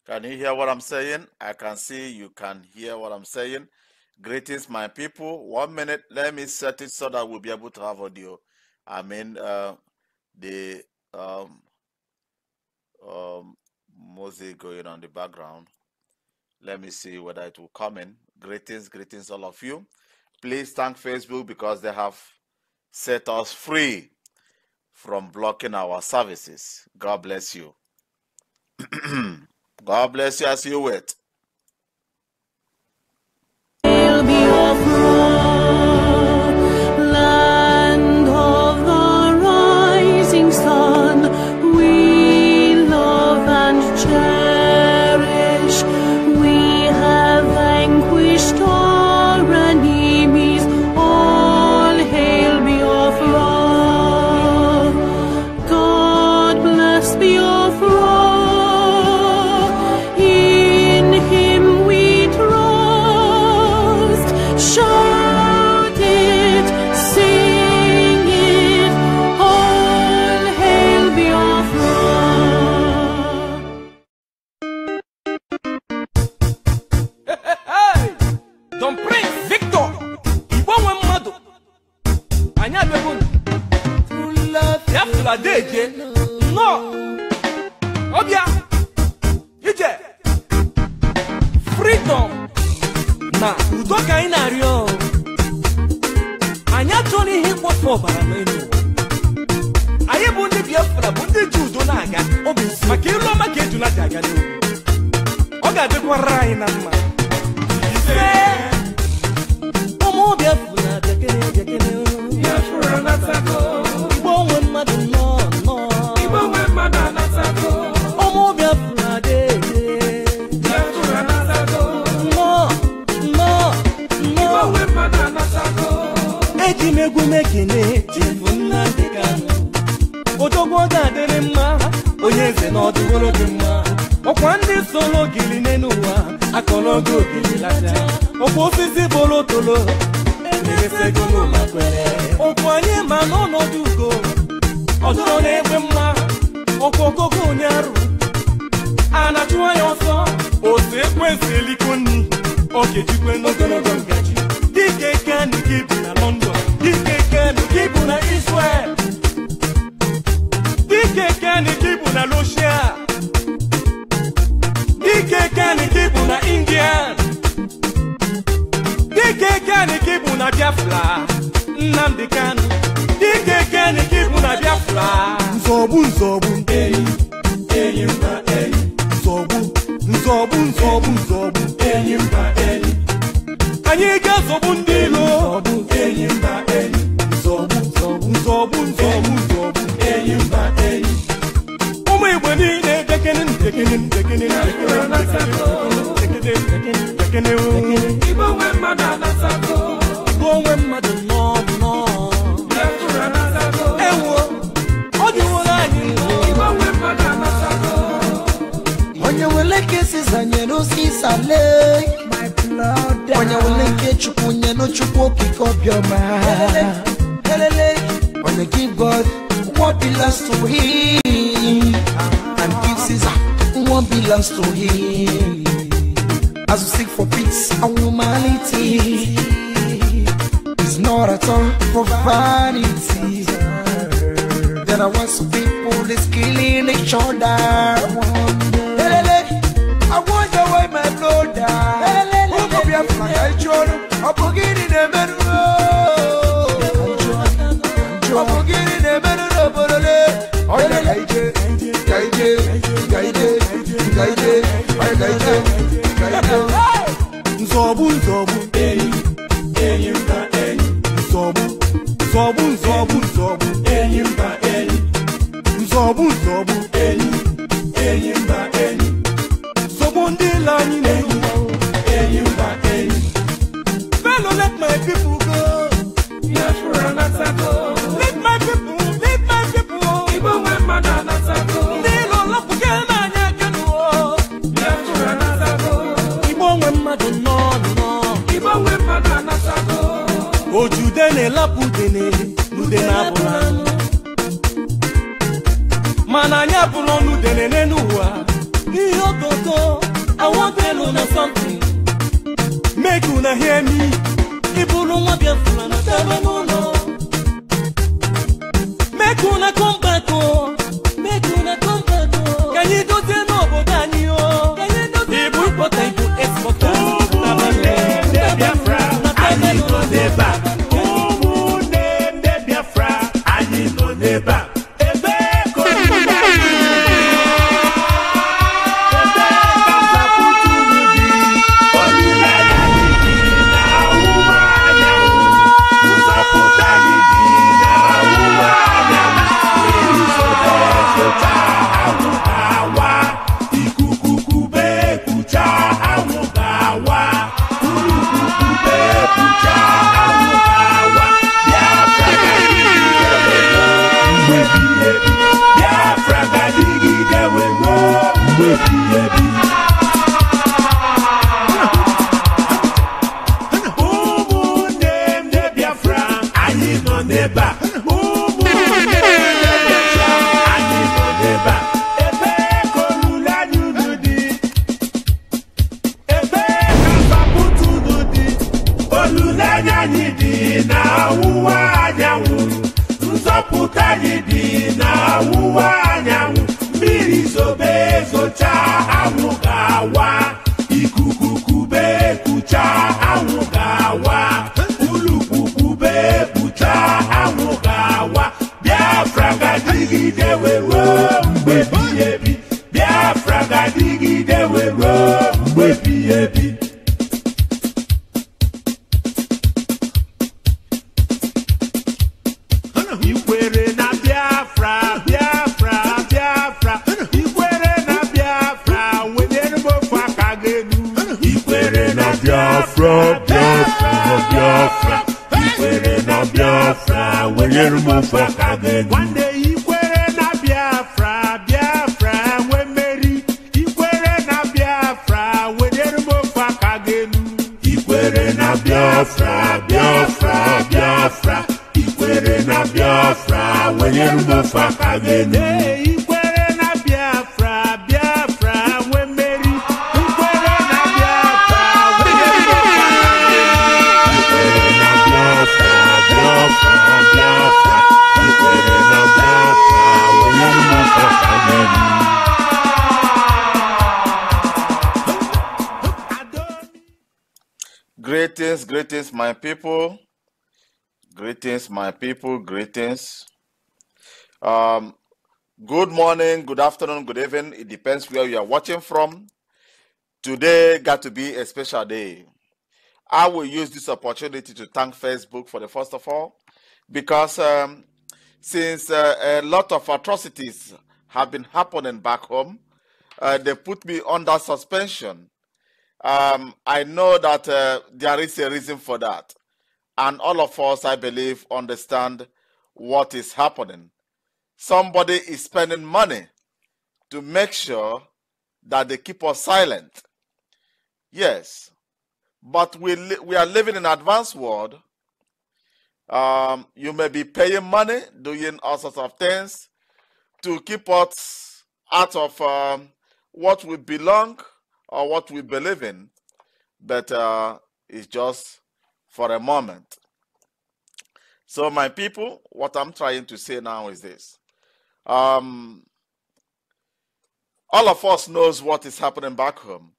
Can you hear what I'm saying? I can see you can hear what I'm saying. Greetings, my people. 1 minute. Let me set it so that we'll be able to have audio. I mean, the music going on the background. Let me see whether it will come in. Greetings, greetings, all of you. Please thank Facebook because they have set us free from blocking our services. God bless you. God bless you as you wait. Land of the rising sun, we love and cherish. We have vanquished our enemies. All hail Biafra. God bless Biafra. In him we trust. Shout it, sing it, all hail Biafra. Hey! Don Prince Victor, Ibowe Mado, Anya Begun, Biafra Deje, no, Obia, Ije, Freedom, na Udoka Inario, Anya Tony Hippo for Barameno. Aye Bundi Biafra, Bundi Judo Naga, Obis, Makilo Maketu Nagaga, Oga de Guaraina. Omo Biafra, Biafra Natako, Ibowe Mado no. Ibowe Mado Natako, Omo Biafra de Biafra Natako, no. Ibowe Mado Natako, Eji megu mekene, Chifuna Dekano, Otogwo gadere mma, Onyeze no digoro mma. Okwandi solo gili nenuwa, akologo gili laja. Okwosisi bolo tolo, emese gono makwere. Okwanye manono dugo, odoro n'egbe mma. Okwogogo nyaru, anachua yonso. Ose kwense likoni, okejikwe n'ogologo ngaji. Dike kani kibu na London, dike kani kibu na Israel, dike kani kibu na Russia, dike kani kibu na India, dike kani kibu na Biafra, Nnamdi Kanu, dike kani kibu na Biafra. Nzobu, eyi mba eyi. Nzobu, eyi mba eyi. Anyị ga-azọgbu ndị ilo. Eyi mba eyi. Nzobu, eyi mba eyi. Ụmụ Igbo niile dekene. Ibowe mmadụ anasako. Ibowe mmadụ nọ. Ewo, ọ dịwola anyị nọ. Ibowe mmadụ anasako. Onye wele kesi zanye n'osisale. Onye wele nke chukwu nye no chukwu okike obiọma. Onye give God what belongs to him, and give Caesar what belongs to him. As we seek for peace and humanity, it's not at all for vanity. There are once people is killing each other. I wonder why my brother who go be a flag I'm forgetting the men. I'm forgetting the men. Oh, the guide. Nzobu, eyi mba eyi. Nzobu, eyi mba eyi. Nzobu, eyi mba eyi. Zobu ndị lanyi n'eyi, eyi mba eyi. Fellow, let my people go. Biafra Natako. Let my people. Ibowe mmadụ anasako. Ndị ilo lọpụga n'anya kenu. Biafra Natako. Ibowe mmadụ nọ. Ibowe mmadụ anasako. Ojude na-elapụ udene, n'udene abụrụ anụ. Mana anyị abụrụ n'udene n'ụwa. Ihe ogogo. Biafra, Biafra, Biafra. Ikwere na Biafra, wenye rumufa kagenu. One day ikwere na Biafra, Biafra, we meri. Ikwere na Biafra, wenye rumufa kagenu. Ikwere na Biafra, Biafra, Biafra. Ikwere na Biafra, wenye rumufa kagenu. Ikwere na Biafra, Biafra, we meri. Ikwere na Biafra, wenye rumufa kagenu. Ikwere na Biafra, Biafra, Biafra. Ikwere na Biafra, wenye rumufa kagenu. Greetings, greetings, my people. Greetings, my people. Greetings. Good morning, good afternoon, good evening. It depends where you are watching from. Today got to be a special day. I will use this opportunity to thank Facebook for the first of all, because since a lot of atrocities have been happening back home, they put me under suspension. I know that there is a reason for that. And all of us, I believe, understand what is happening. Somebody is spending money to make sure that they keep us silent. Yes, but we are living in an advanced world. You may be paying money, doing all sorts of things to keep us out of what we belong or what we believe in, but it's just for a moment. So my people, what I'm trying to say now is this. All of us knows what is happening back home.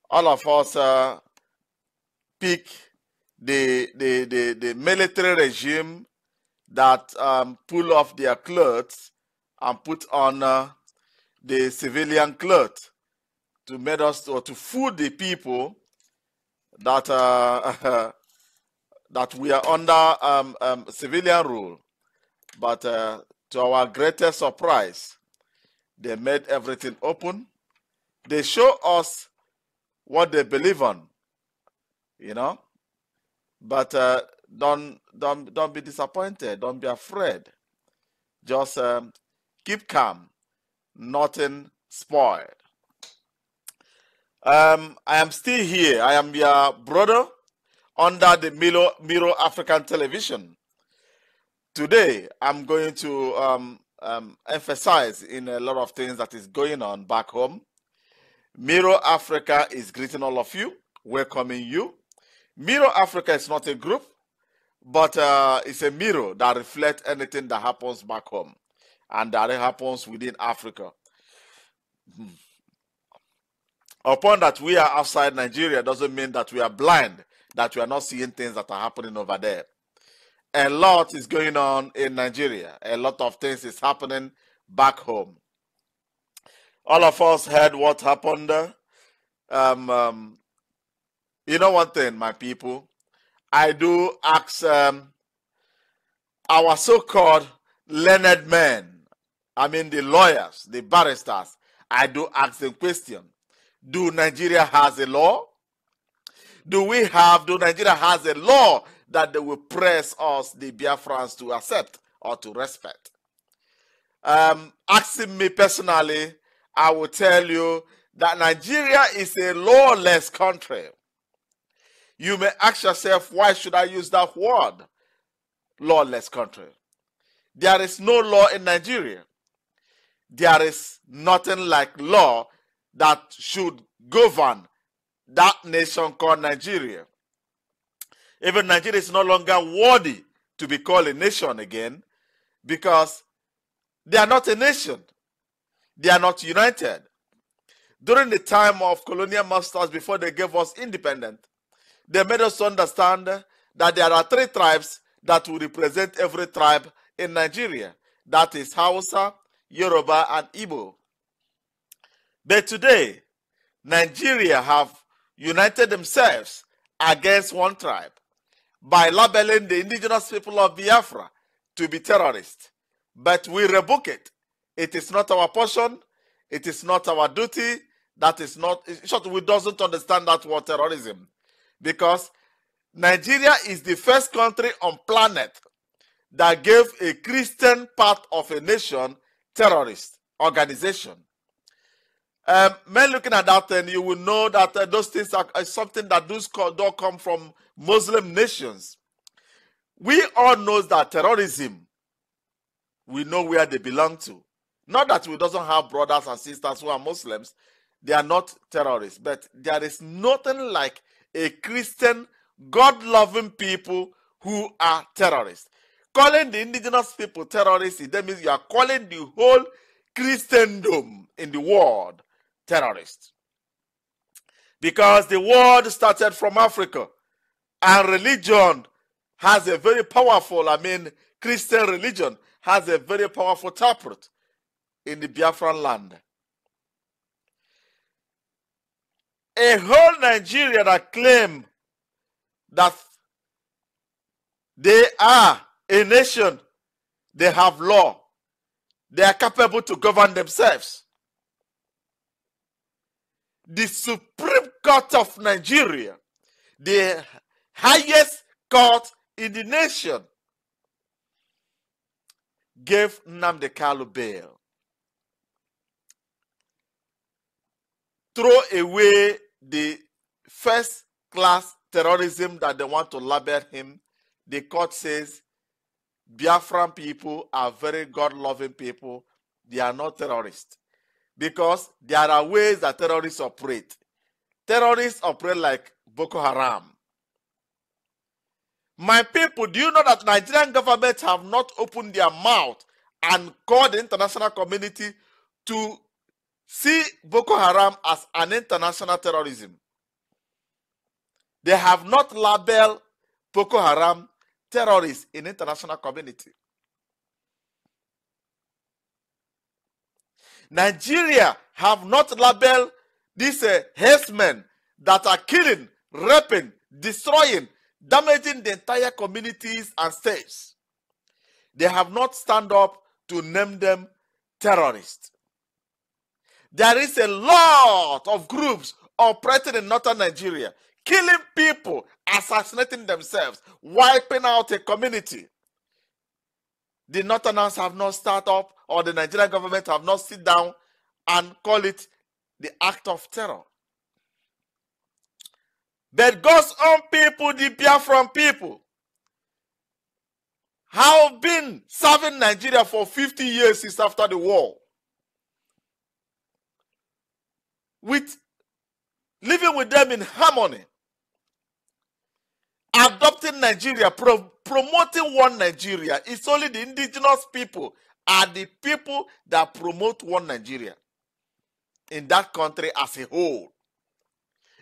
All of us pick the military regime that pull off their clothes and put on the civilian clothes to make us, or to fool the people that that we are under civilian rule. But to our greatest surprise, they made everything open. They show us what they believe on, you know. But don't be disappointed. Don't be afraid. Just keep calm. Nothing spoiled. I am still here. I am your brother under the Miro African Television. Today, I'm going to emphasize in a lot of things that is going on back home. Miro Africa is greeting all of you, welcoming you. Miro Africa is not a group, but it's a mirror that reflects anything that happens back home and that happens within Africa. Upon that we are outside Nigeria doesn't mean that we are blind, that we are not seeing things that are happening over there. A lot is going on in Nigeria. A lot of things is happening back home. All of us heard what happened. You know one thing, my people, I do ask our so-called learned men, I mean the lawyers, the barristers, I do ask them question. Do Nigeria has a law? Do Nigeria has a law that they will press us, the Biafrans, to accept or to respect? Asking me personally, I will tell you that Nigeria is a lawless country. You may ask yourself, why should I use that word? Lawless country. There is no law in Nigeria. There is nothing like law that should govern that nation called Nigeria. Even Nigeria is no longer worthy to be called a nation again, because they are not a nation. They are not united. During the time of colonial masters, before they gave us independence, they made us understand that there are 3 tribes that will represent every tribe in Nigeria. That is Hausa, Yoruba, and Igbo. But today, Nigeria have united themselves against one tribe by labeling the indigenous people of Biafra to be terrorists. But we rebuke it. It is not our portion. It is not our duty. That is not, in short, we doesn't understand that word terrorism. because Nigeria is the first country on planet that gave a Christian part of a nation terrorist organization. Men looking at that, then you will know that those things are something that don't come from Muslim nations. We all know that terrorism, we know where they belong to. Not that we doesn't have brothers and sisters who are Muslims, they are not terrorists, but there is nothing like a Christian, God-loving people who are terrorists. Calling the indigenous people terrorists, that means you are calling the whole Christendom in the world terrorists. Because the world started from Africa, and religion has a very powerful, Christian religion has a very powerful taproot in the Biafran land. A whole Nigeria that claim that they are a nation, they have law, they are capable to govern themselves. The Supreme Court of Nigeria, the highest court in the nation, gave Nnamdi Kanu bail. Throw away the first class terrorism that they want to label him. The court says Biafran people are very God-loving people. They are not terrorists. Because there are ways that terrorists operate. Terrorists operate like Boko Haram. My people, do you know that Nigerian government have not opened their mouth and called the international community to see Boko Haram as an international terrorism? They have not labeled Boko Haram terrorists in international community. Nigeria have not labeled these herdsmen that are killing, raping, destroying, damaging the entire communities and states. They have not stand up to name them terrorists. There is a lot of groups operating in northern Nigeria, killing people, assassinating themselves, wiping out a community. The Northerners have not started up, or the Nigerian government have not sit down and call it the act of terror. But God's own people, the Biafran people, have been serving Nigeria for 50 years since after the war, living with them in harmony, adopting Nigeria, promoting one Nigeria. It's only the indigenous people are the people that promote one Nigeria in that country as a whole.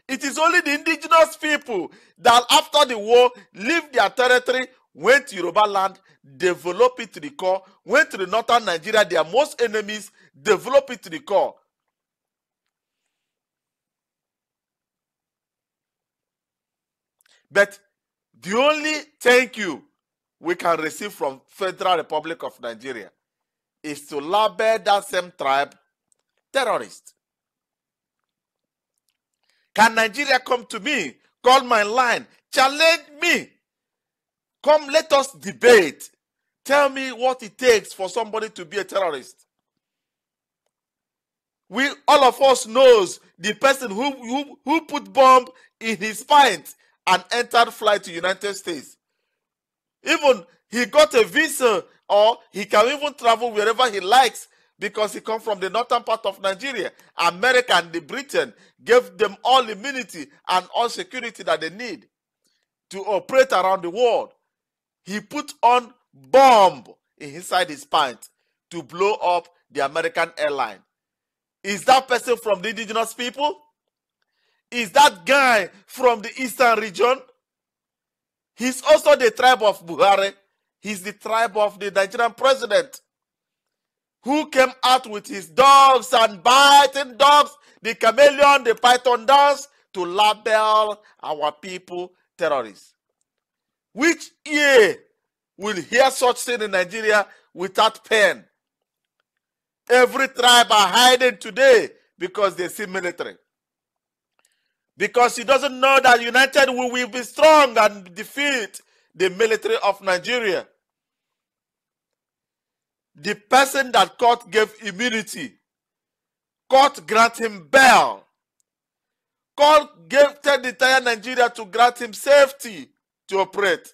It is only the indigenous people that after the war leave their territory, went to Yoruba land, develop it to the core, went to the northern Nigeria, their most enemies, develop it to the core. But the only thank you we can receive from Federal Republic of Nigeria is to label that same tribe terrorist. Can Nigeria come to me, call my line, challenge me? Come, let us debate. Tell me what it takes for somebody to be a terrorist. All of us knows the person who put bomb in his pint and entered flight to United States. Even he got a visa, or he can even travel wherever he likes because he comes from the northern part of Nigeria. America and the Britain gave them all immunity and all security that they need to operate around the world. He put on bomb inside his pint to blow up the American airline. Is that person from the indigenous people? Is that guy from the eastern region? He's also the tribe of Buhari. He's the tribe of the Nigerian president, who came out with his dogs and biting dogs, the chameleon, the python dance, to label our people terrorists. Which ear will hear such thing in Nigeria without pain? Every tribe are hiding today because they see military. because he doesn't know that united we will be strong and defeat the military of Nigeria. The person that court gave immunity, court grant him bail, court gave the entire Nigeria to grant him safety to operate.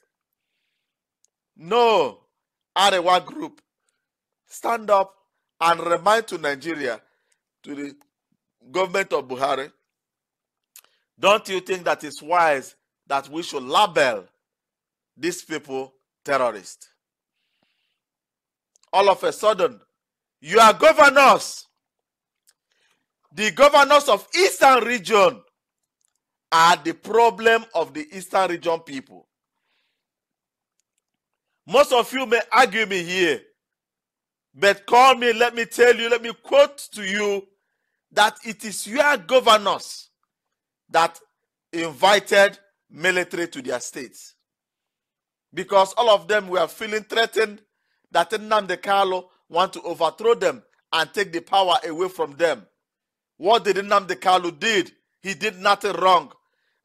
No, Arewa group, stand up and remind to Nigeria, to the government of Buhari, don't you think that it's wise that we should label these people terrorists? All of a sudden, you are governors. The governors of Eastern region are the problem of the Eastern region people. Most of you may argue me here, but call me, let me tell you, let me quote to you that it is your governors that invited military to their states. Because all of them were feeling threatened that Nnamdi Kanu want to overthrow them and take the power away from them. What did Nnamdi Kanu did? He did nothing wrong.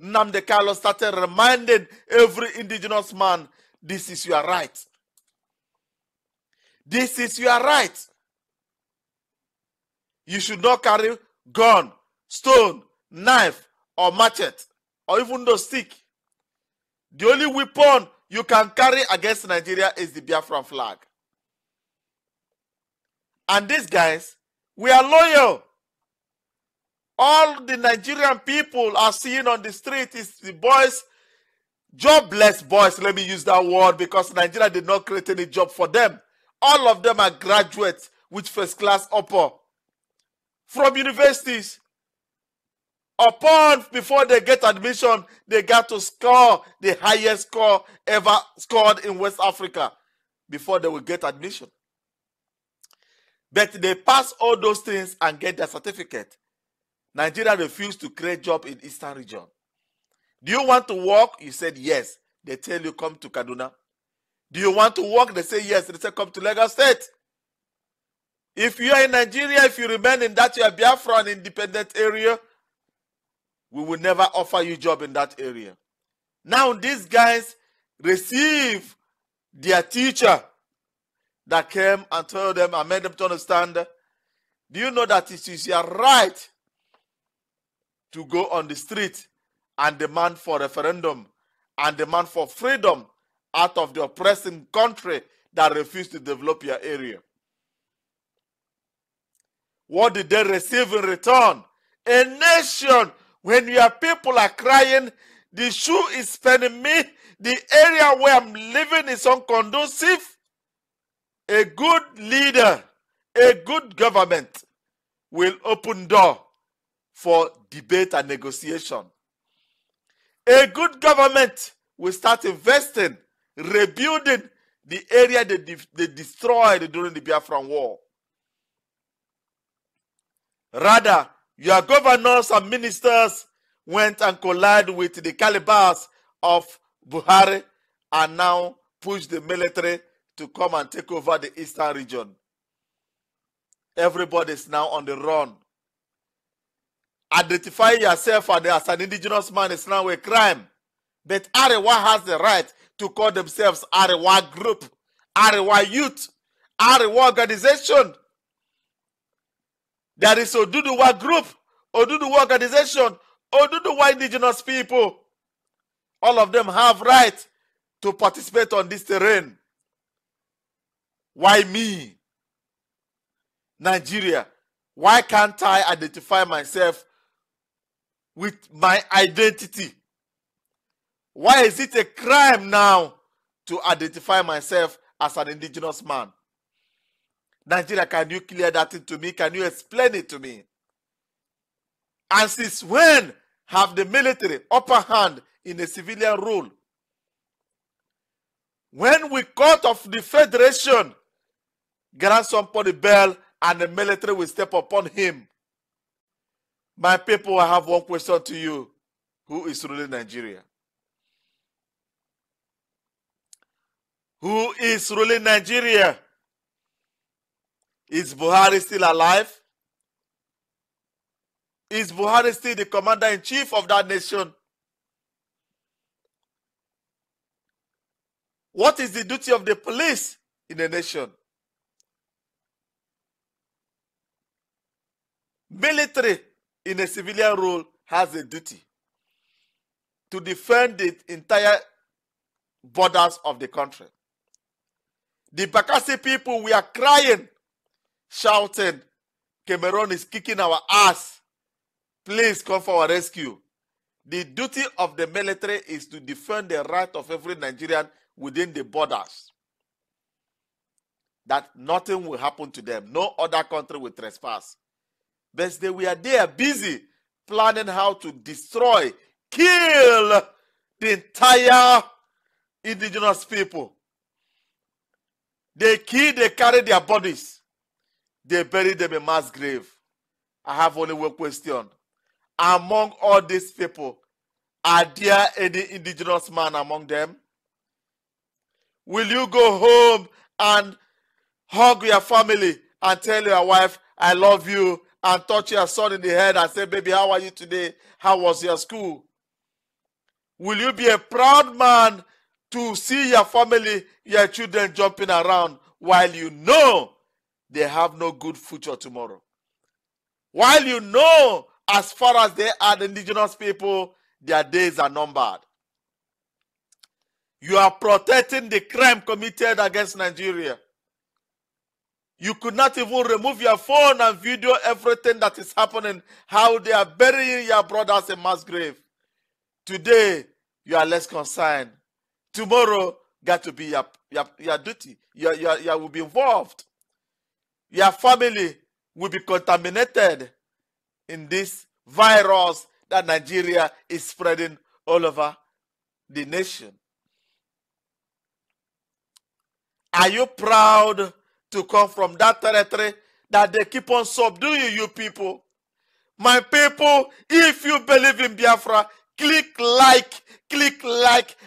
Nnamdi Kanu started reminding every indigenous man, this is your right. This is your right. You should not carry gun, stone, knife, or machete, or even the stick. The only weapon you can carry against Nigeria is the Biafran flag. And these guys, we are loyal. All the Nigerian people are seeing on the street is the boys, jobless boys, let me use that word, because Nigeria did not create any job for them. All of them are graduates with first class upper from universities. Before they get admission, they got to score the highest score ever scored in West Africa before they will get admission. But they pass all those things and get their certificate. Nigeria refused to create job in Eastern region. Do you want to work? You said yes. They tell you come to Kaduna. Do you want to work? They say yes. They say come to Lagos State. If you are in Nigeria, if you remain in that your Biafran independent area, we will never offer you job in that area. Now these guys receive their teacher that came and told them and made them to understand. Do you know that it is your right to go on the street and demand for referendum and demand for freedom out of the oppressing country that refused to develop your area? What did they receive in return? A nation. When your people are crying, the shoe is spinning me, the area where I'm living is unconducive. A good leader, a good government will open door for debate and negotiation. A good government will start investing, rebuilding the area they destroyed during the Biafran War. Rather, your governors and ministers went and collided with the calibers of Buhari and now pushed the military to come and take over the Eastern region. Everybody is now on the run. Identify yourself as an indigenous man is now a crime. But Arewa has the right to call themselves Arewa Group, Arewa Youth, Arewa Organization. There is Oduduwa Group, Oduduwa Organization, Oduduwa Indigenous people. All of them have right to participate on this terrain. Why me? Nigeria. Why can't I identify myself with my identity? Why is it a crime now to identify myself as an indigenous man? Nigeria, can you clear that into me? Can you explain it to me? And since when have the military upper hand in a civilian rule? When we cut off the federation, grant somebody bail and the military will step upon him. My people, I have one question to you. Who is ruling Nigeria? Who is ruling Nigeria? Is Buhari still alive? Is Buhari still the commander-in-chief of that nation? What is the duty of the police in a nation? Military in a civilian role has a duty to defend the entire borders of the country. The Bakassi people, we are crying, shouting, Cameroon is kicking our ass. Please come for our rescue. The duty of the military is to defend the right of every Nigerian within the borders. That nothing will happen to them. No other country will trespass. But they were there busy planning how to destroy, kill the entire indigenous people. They kill, they carry their bodies. They bury them in mass grave. I have only one question. Among all these people, are there any indigenous man among them? Will you go home and hug your family and tell your wife, I love you, and touch your son in the head and say, baby, how are you today? How was your school? Will you be a proud man to see your family, your children jumping around while you know they have no good future tomorrow? While you know, as far as they are the indigenous people, their days are numbered. You are protecting the crime committed against Nigeria. You could not even remove your phone and video everything that is happening, how they are burying your brothers in mass grave. Today, you are less concerned. Tomorrow, got to be your duty. You will be involved. Your family will be contaminated in this virus that Nigeria is spreading all over the nation. Are you proud to come from that territory that they keep on subduing you people? My people, if you believe in Biafra, click like.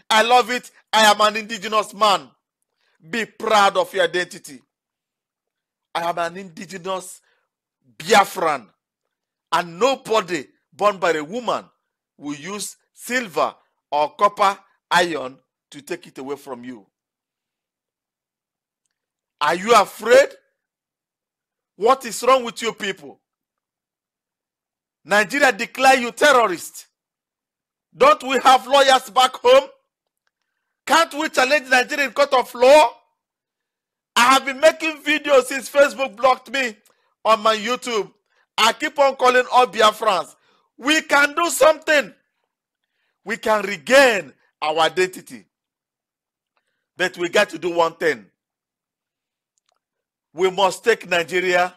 I love it. I am an indigenous man. Be proud of your identity. I am an indigenous Biafran. And nobody born by a woman will use silver or copper iron to take it away from you. Are you afraid? What is wrong with you people? Nigeria declare you terrorists. Don't we have lawyers back home? Can't we challenge Nigeria in court of law? I have been making videos since Facebook blocked me on my YouTube. I keep on calling all Biafrans. We can do something. We can regain our identity. But we got to do one thing. We must take Nigeria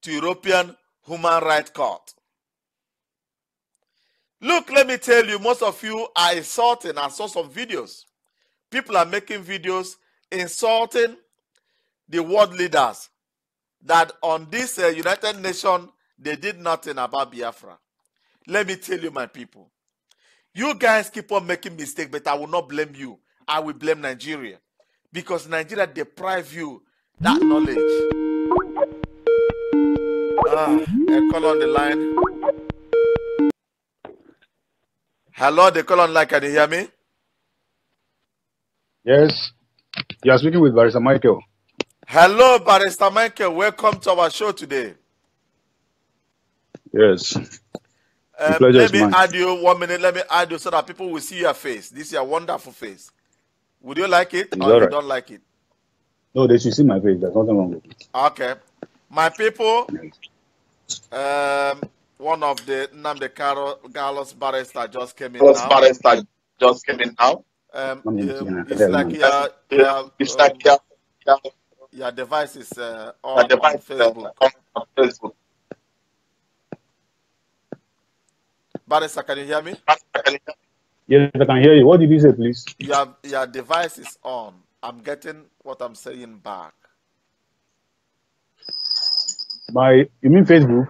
to European Human Rights Court. Look, let me tell you, most of you are insulting. I saw some videos. People are making videos insulting the world leaders that on this United Nations, they did nothing about Biafra. Let me tell you, my people. You guys keep on making mistakes, but I will not blame you. I will blame Nigeria. Because Nigeria deprive you that knowledge. A call on the line. Hello, the call on the line. Can you hear me? Yes. You are speaking with Barrister Michael. Hello, Barrister Michael. Welcome to our show today. Yes. Let me add you 1 minute. Let me add you so that people will see your face. This is your wonderful face. Would you like it or you don't like it? No, they should see my face. There's nothing wrong with it. Okay. My people, one of the Nnamdi Gallo's barrister just came in now. Your device is on Facebook. Barrister, can you hear me? Yes, I can hear you. What did you say, please? Your device is on. I'm getting what I'm saying back. You mean Facebook?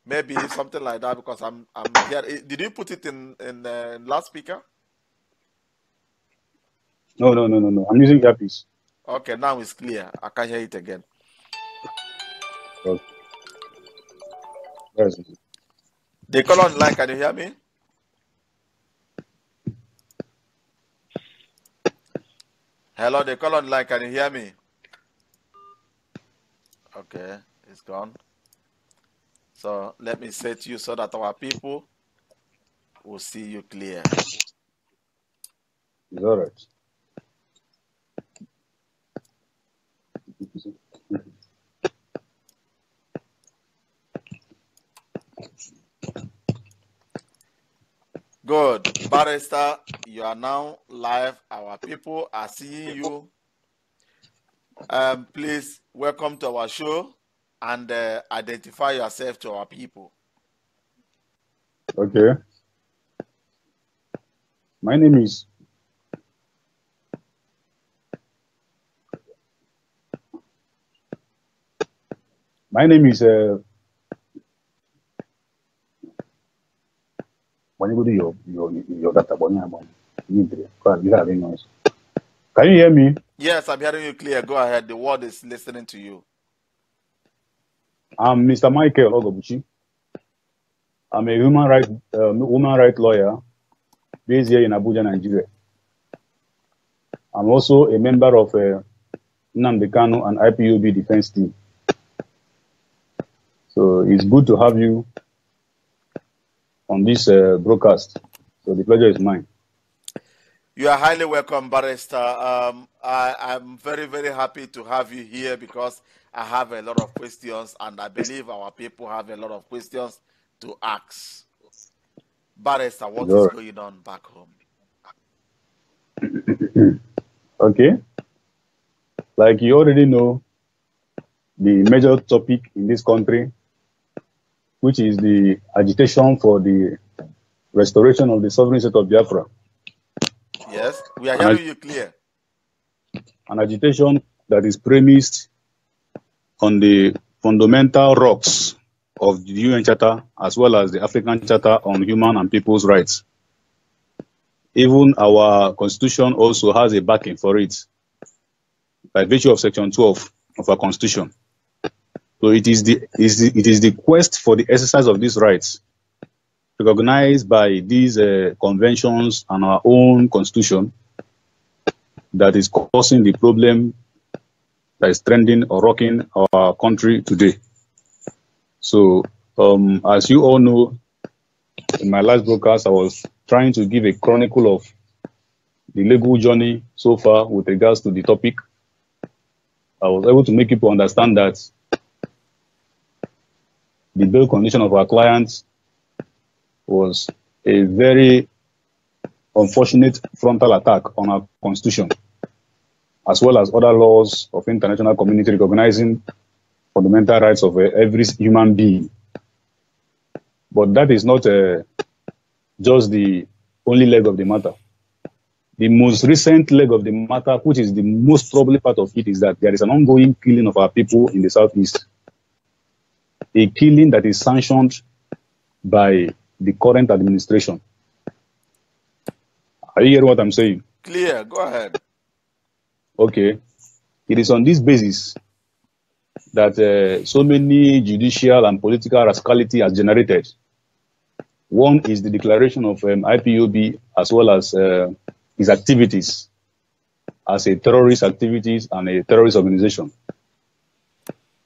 Maybe something like that because I'm here. Did you put it in loudspeaker? No. I'm using earpiece. Okay, now it's clear. I can hear it again. Okay. That's it. The caller on the line, can you hear me? Hello, the caller on the line, can you hear me? Okay, it's gone. So let me say to you so that our people will see you clear. It's all right. Good. Barrister, you are now live. Our people are seeing you. Please welcome to our show and identify yourself to our people. Okay. My name is when you go to your data, you have noise. Can you hear me? Yes, I'm hearing you clear. Go ahead. The world is listening to you. I'm Mr. Michael Ogobuchi. I'm a human rights lawyer based here in Abuja, Nigeria. I'm also a member of Nnamdi Kanu and IPOB defense team. So it's good to have you on this broadcast. So the pleasure is mine. You are highly welcome, Barrister. I'm very, very happy to have you here because I have a lot of questions and I believe our people have a lot of questions to ask. Barrister, what is going on back home? Okay. Like you already know, the major topic in this country, which is the agitation for the restoration of the sovereign state of Biafra. Yes, we are hearing you clear. An agitation that is premised on the fundamental rocks of the UN Charter as well as the African Charter on Human and People's Rights. Even our constitution also has a backing for it by virtue of Section 12 of our constitution. So it is the quest for the exercise of these rights recognized by these conventions and our own constitution that is causing the problem that is trending or rocking our country today. So as you all know, in my last broadcast, I was trying to give a chronicle of the legal journey so far with regards to the topic. I was able to make people understand that the bail condition of our clients was a very unfortunate frontal attack on our constitution, as well as other laws of international community recognizing fundamental rights of every human being. But that is not just the only leg of the matter. The most recent leg of the matter, which is the most probably part of it, is that there is an ongoing killing of our people in the Southeast. A killing that is sanctioned by the current administration. Are you hearing what I'm saying? Clear, go ahead. Okay. It is on this basis that so many judicial and political rascality has generated. One is the declaration of IPOB as well as his activities as a terrorist activities and a terrorist organization.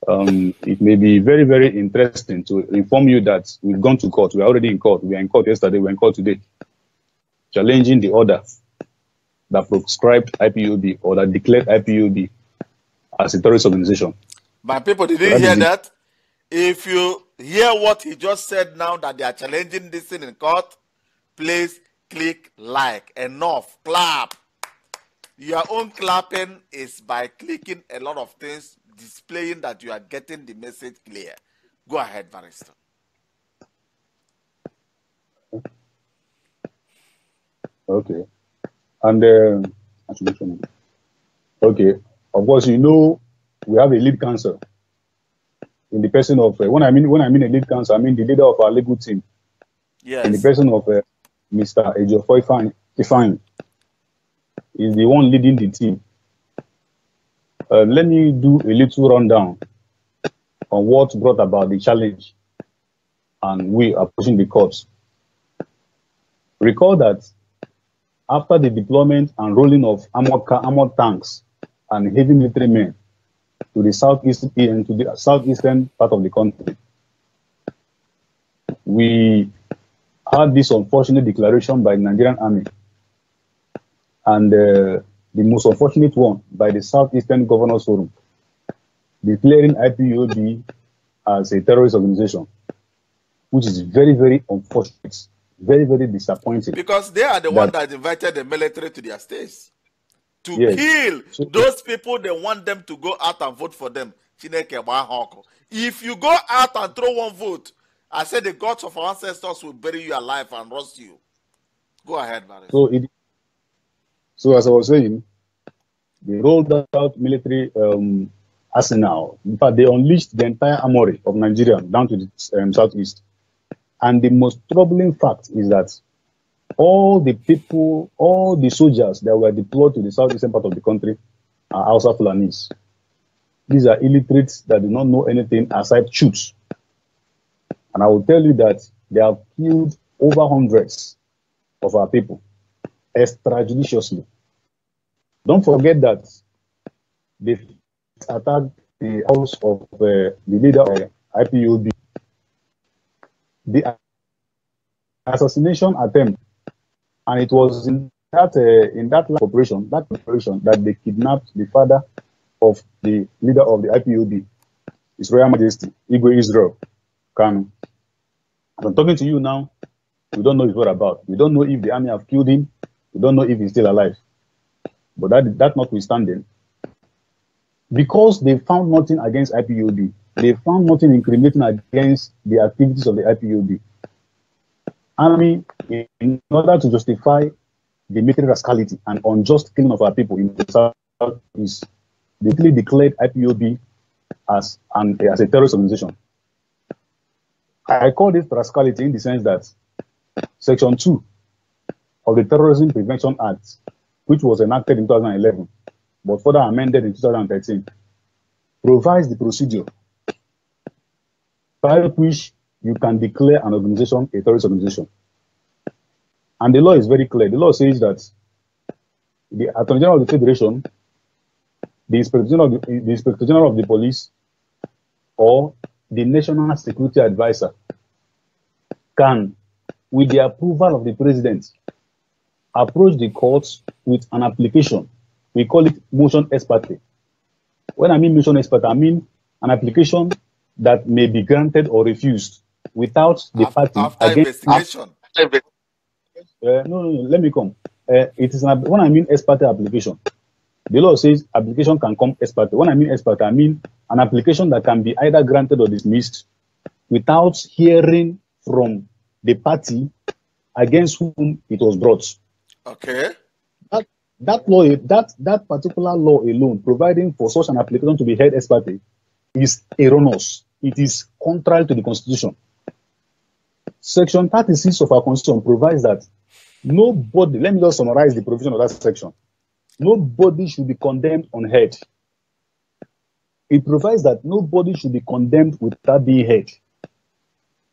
It may be very, very interesting to inform you that we've gone to court. We're already in court. We were in court yesterday. We're in court today, challenging the order that proscribed IPOB or that declared IPOB as a terrorist organization. My people, did you hear that? If you hear what he just said now, that they are challenging this thing in court, please click like. Enough. Clap. Your own clapping is by clicking a lot of things, displaying that you are getting the message clear. Go ahead, Barrister. Okay. And okay, of course, you know, we have a lead counsel in the person of when I mean a lead counsel, I mean the leader of our legal team. Yes. In the person of Mr. Ejiofor Ifeanyi is the one leading the team. Let me do a little rundown on what brought about the challenge and we are pushing the courts. Recall that after the deployment and rolling of armored tanks and heavy military men to the southeastern part of the country, we had this unfortunate declaration by the Nigerian army, and the most unfortunate one by the Southeastern Governors Forum, declaring IPOB as a terrorist organization, which is very, very unfortunate, very, very disappointing. Because they are the one that invited the military to their states to kill those people. They want them to go out and vote for them. If you go out and throw one vote, I said the gods of our ancestors will bury you alive and roast you. Go ahead, Barry. So as I was saying, they rolled out military arsenal. In fact, they unleashed the entire armory of Nigeria down to the southeast. And the most troubling fact is that all the people, all the soldiers that were deployed to the southeastern part of the country are Hausa Fulanis. These are illiterates that do not know anything aside shoots. And I will tell you that they have killed over hundreds of our people extrajudiciously. Don't forget that they attacked the house of the leader of IPOB. The assassination attempt, and it was in that operation that they kidnapped the father of the leader of the IPOB, His Royal Majesty Igwe Israel Kanu. As I'm talking to you now, we don't know his whereabouts. We don't know if the army have killed him. We don't know if he's still alive. But that notwithstanding, because they found nothing against IPOB, they found nothing incriminating against the activities of the IPOB. Army, in order to justify the military rascality and unjust killing of our people in the Southeast, they clearly declared IPOB as a terrorist organization. I call this rascality in the sense that Section 2 of the Terrorism Prevention Act, which was enacted in 2011, but further amended in 2013, provides the procedure by which you can declare an organization a terrorist organization. And the law is very clear. The law says that the Attorney General of the Federation, the Inspector General of the Police, or the National Security Advisor can, with the approval of the President, approach the courts with an application. We call it motion ex parte. When I mean motion ex parte, I mean an application that may be granted or refused without the party after investigation. No, let me come. It is when I mean ex parte application, the law says application can come ex parte. When I mean ex parte, I mean an application that can be either granted or dismissed without hearing from the party against whom it was brought. Okay. That particular law alone, providing for such an application to be heard ex parte, is erroneous. It is contrary to the Constitution. Section 36 of our Constitution provides that nobody, let me just summarize the provision of that section. Nobody should be condemned unheard. It provides that nobody should be condemned without being heard.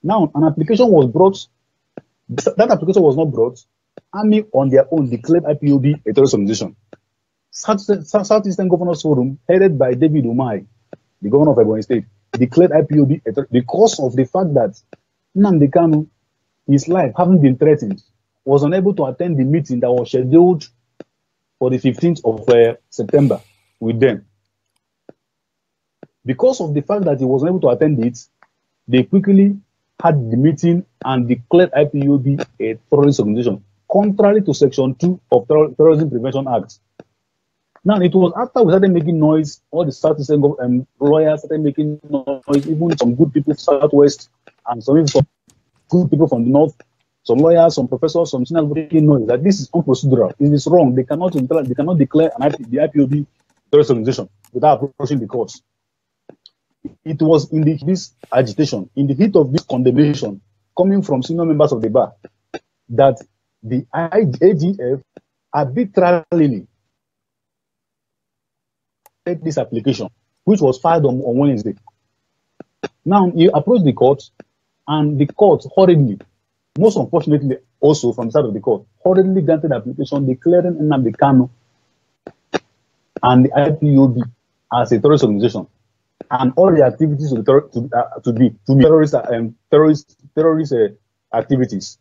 Now, an application was brought, that application was not brought, Army on their own declared IPOB a terrorist organization. Southeastern Governors Forum, headed by David Umai, the governor of Ebonyi State, declared IPOB because of the fact that Nnamdi Kanu, his life having been threatened, was unable to attend the meeting that was scheduled for the 15th of September with them. Because of the fact that he was unable to attend it, they quickly had the meeting and declared IPOB a terrorist organization, contrary to Section 2 of Terrorism Prevention Act. Now, it was after we started making noise, all the Southeastern lawyers started making noise, even some good people from Southwest, and some good people from the North, some lawyers, some professors, some senior making noise that this is unprocedural. It is wrong. They cannot declare the IPOB terrorist organization without approaching the courts. It was in this agitation, in the heat of this condemnation, coming from senior members of the bar, that the AGF arbitrarily take this application, which was filed on Wednesday. Now, you approach the court, And the court hurriedly, most unfortunately also from the side of the court, hurriedly granted the application declaring Nnamdi Kanu and the IPOB as a terrorist organization, and all the activities to be terrorist activities.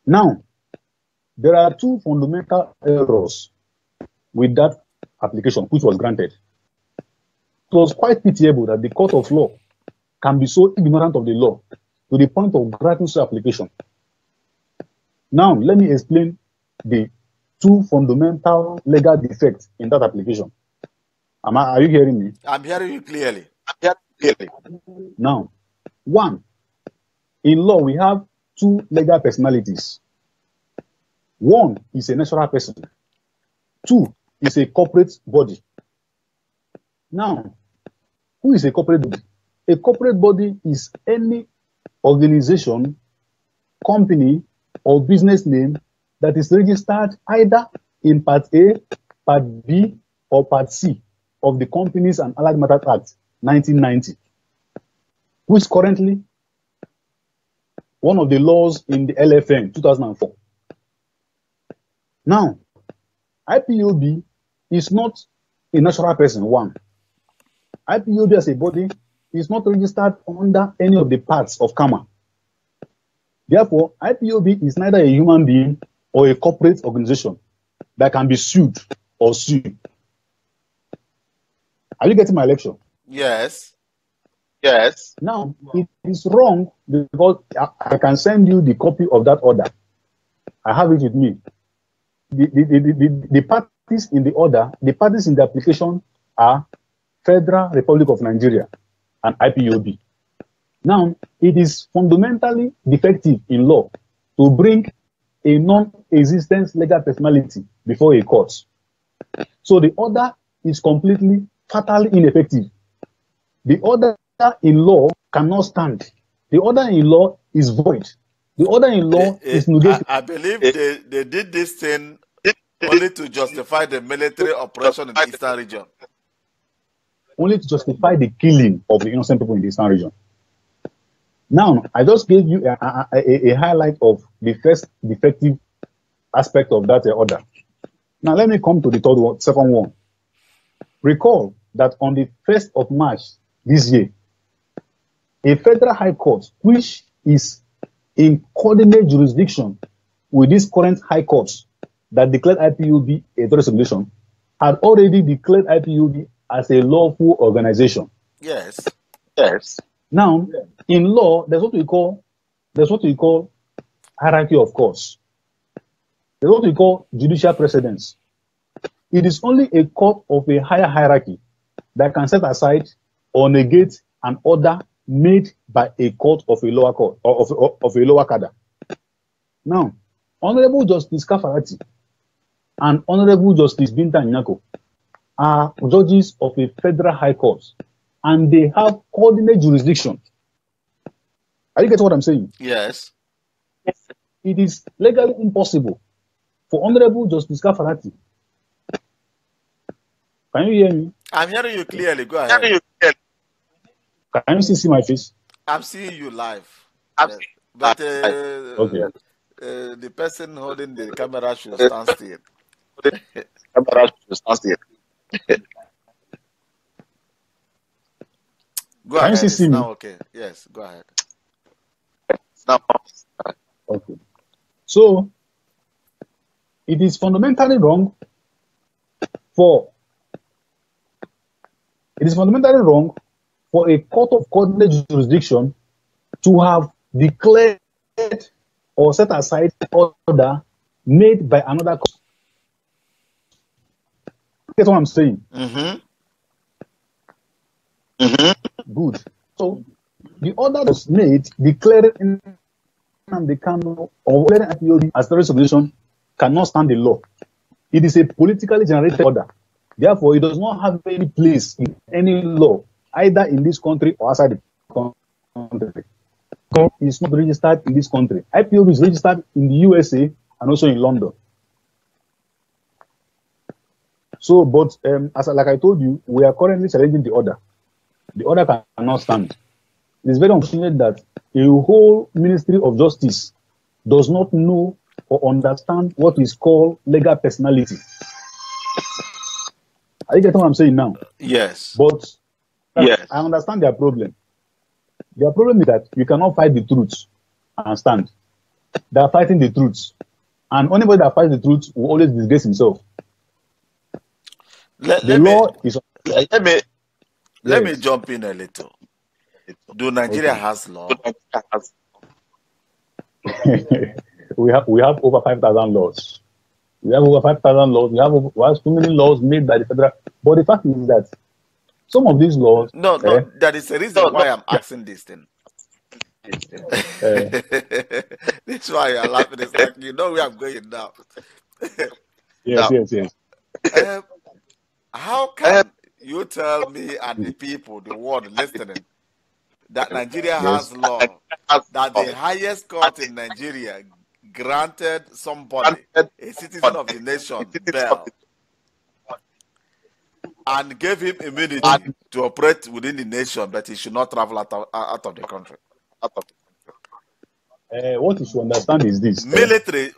Now, there are two fundamental errors with that application, which was granted. It was quite pitiable that the court of law can be so ignorant of the law to the point of granting such application. Now, let me explain the two fundamental legal defects in that application. Are you hearing me? I'm hearing you clearly. Now, one, in law, we have two legal personalities. One is a natural person. Two is a corporate body. Now, who is a corporate body? A corporate body is any organization, company, or business name that is registered either in Part A, Part B, or Part C of the Companies and Allied Matters Act 1990, which currently one of the laws in the LFN 2004. Now, IPOB is not a natural person, one. IPOB as a body is not registered under any of the parts of KAMA. Therefore, IPOB is neither a human being or a corporate organization that can be sued or sued. Are you getting my lecture? Yes. Now, it is wrong because I can send you the copy of that order. I have it with me. The parties in the order, the parties in the application are Federal Republic of Nigeria and IPOB. Now, it is fundamentally defective in law to bring a non-existent legal personality before a court. So the order is completely, fatally ineffective. The order in law cannot stand. The order in law is void. The order in law is negated. I believe they did this thing only to justify the military operation in the Eastern region. Only to justify the killing of the innocent people in the Eastern region. Now, I just gave you a highlight of the first defective aspect of that order. Now, let me come to the second one. Recall that on the 1st of March this year, a federal high court, which is in coordinate jurisdiction with this current high court that declared IPOB a terrorist organization, had already declared IPOB as a lawful organization. Yes. Now, in law, there's what we call hierarchy of courts. There's what we call judicial precedence. It is only a court of a higher hierarchy that can set aside or negate an order made by a court of a lower court or of a lower cadre. Now, Honorable Justice Kafarati and Honorable Justice Binta Nyako are judges of a federal high court, and they have coordinate jurisdiction. Are you getting what I'm saying? Yes. It is legally impossible for Honorable Justice Kafarati. Can you hear me? I'm hearing you clearly. Go ahead. Can you still see my face? I'm seeing you live. But Okay. The person holding the camera should stand still. Go Can ahead. you see me? Now okay. Yes, go ahead. Okay. So, it is fundamentally wrong for a court of coordinate jurisdiction to have declared or set aside order made by another court. That's what I'm saying. Good. So the order was made declaring Nnamdi Kanu or declaring IPOB as terrorist organization cannot stand the law. It is a politically generated order. Therefore, it does not have any place in any law, either in this country or outside the country. It's not registered in this country. IPOB is registered in the USA and also in London. So, but like I told you, we are currently challenging the order. The order cannot stand. It is very unfortunate that a whole Ministry of Justice does not know or understand what is called legal personality. Are you getting what I'm saying now? Yes. But yes, I understand their problem. Their problem is that you cannot fight the truth and stand. They are fighting the truth. And anybody that fights the truth will always disgrace himself. Let me jump in a little. Do Nigeria has law? we have over 5,000 laws. We have over 5,000 laws. We have so many laws made by the federal. But the fact is that some of these laws. No, that is the reason why I'm asking this thing. This is why you're laughing. It's like, you know where I'm going now. Yes. How can you tell me and the people, the world listening, that Nigeria has law, that the highest court in Nigeria granted somebody, a citizen of the nation, bail, and gave him immunity to operate within the nation, but he should not travel out of the country? What you should understand is this. Military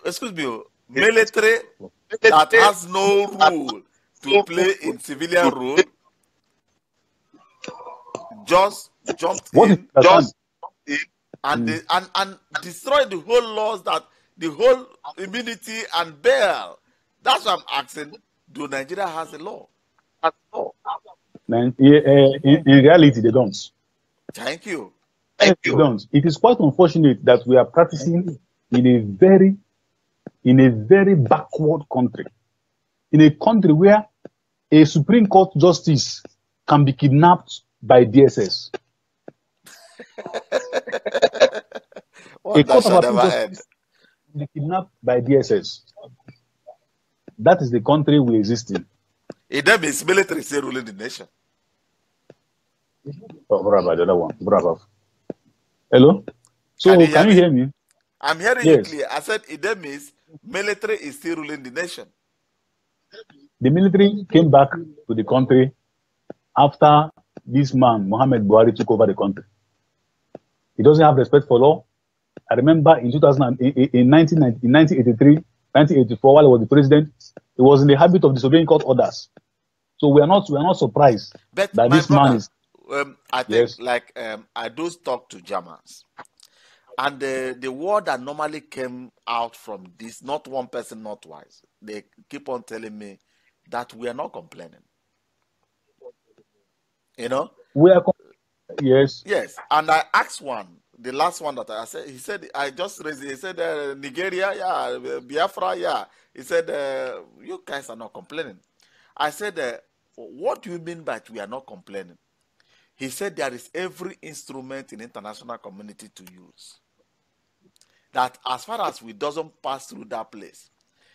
that has no rule to play in civilian rule just jumped in and destroyed the whole laws, that the whole immunity and bail. That's what I'm asking. Do Nigeria has a law? In reality, they don't. Thank you. They don't. It is quite unfortunate that we are practicing in a very backward country, in a country where a Supreme Court justice can be kidnapped by DSS. A court of appeal justice can be kidnapped by DSS. That is the country we exist in. It then means military still ruling the nation. Oh, bravo, the other one. Bravo. Hello? So, can you hear me? I'm hearing you clear. I said it then means military is still ruling the nation. The military came back to the country after this man, Mohammed Buhari, took over the country. He doesn't have respect for law. I remember in 1983, 1984, while he was the president, he was in the habit of disobeying court orders. So we are not surprised that this man is. I think I do talk to Germans, and the word that normally came out from this, not one person, not twice, they keep on telling me that we are not complaining. You know? We are. Yes. Yes, and I asked one. The last one that I said, he said, I just raised it. He said, Nigeria, yeah, Biafra, yeah. He said, you guys are not complaining. I said, what do you mean by we are not complaining? He said, there is every instrument in international community to use. That as far as we doesn't pass through that place,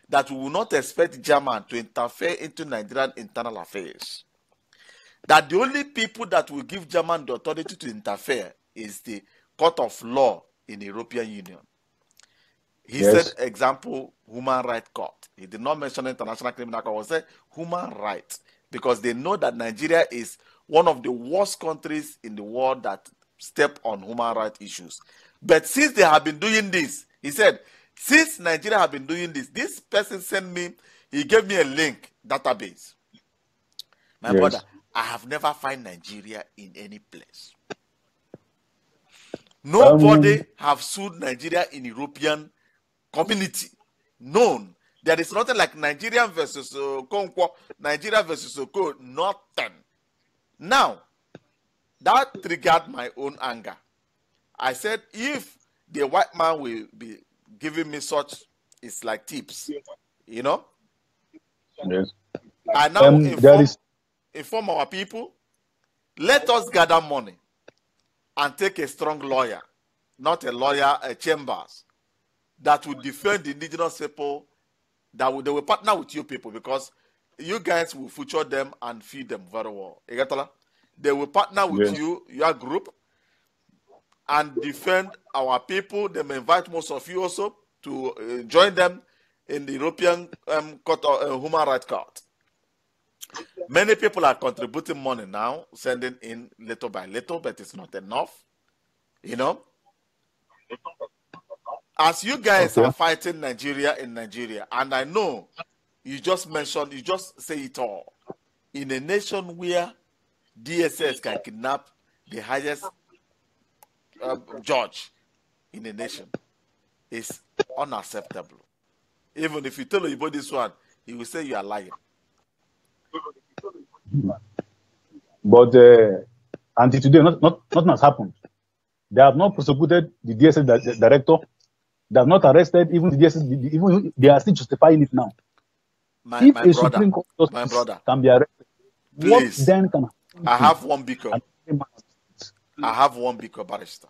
that we will not expect German to interfere into Nigerian internal affairs. That the only people that will give German the authority to interfere is the Court of Law in the European Union. He said, example, Human Rights Court. He did not mention International Criminal Court. He said human rights, because they know that Nigeria is one of the worst countries in the world that step on human rights issues. But since they have been doing this, he said, since Nigeria have been doing this person sent me, he gave me a link database. My brother, I have never found Nigeria in any place. Nobody have sued Nigeria in European community. None. There is nothing like Nigeria versus Congo, Nigeria versus Oko, nothing. Now, that triggered my own anger. I said, if the white man will be giving me such, it's like tips, you know? Yes. I now inform our people, let us gather money and take a strong lawyer, not a lawyer, a Chambers, that will defend the indigenous people, that they will partner with you people, because you guys will feature them and feed them very well. They will partner with you, your group, and defend our people. They may invite most of you also to join them in the European Court of Human Rights Court. Many people are contributing money now, sending in little by little, but it's not enough. You know, as you guys Okay. are fighting Nigeria in Nigeria, and I know you just mentioned, you just say it all, in a nation where DSS can kidnap the highest judge in a nation, is unacceptable. Even if you tell Oyibo this one, he will say you are lying. But until today, nothing has happened. They have not prosecuted the DSS director. They have not arrested even the DSS. Even they are still justifying it now. If a Supreme Court justice can be arrested, what please, then can happen? I have one because I have one bigger barrister.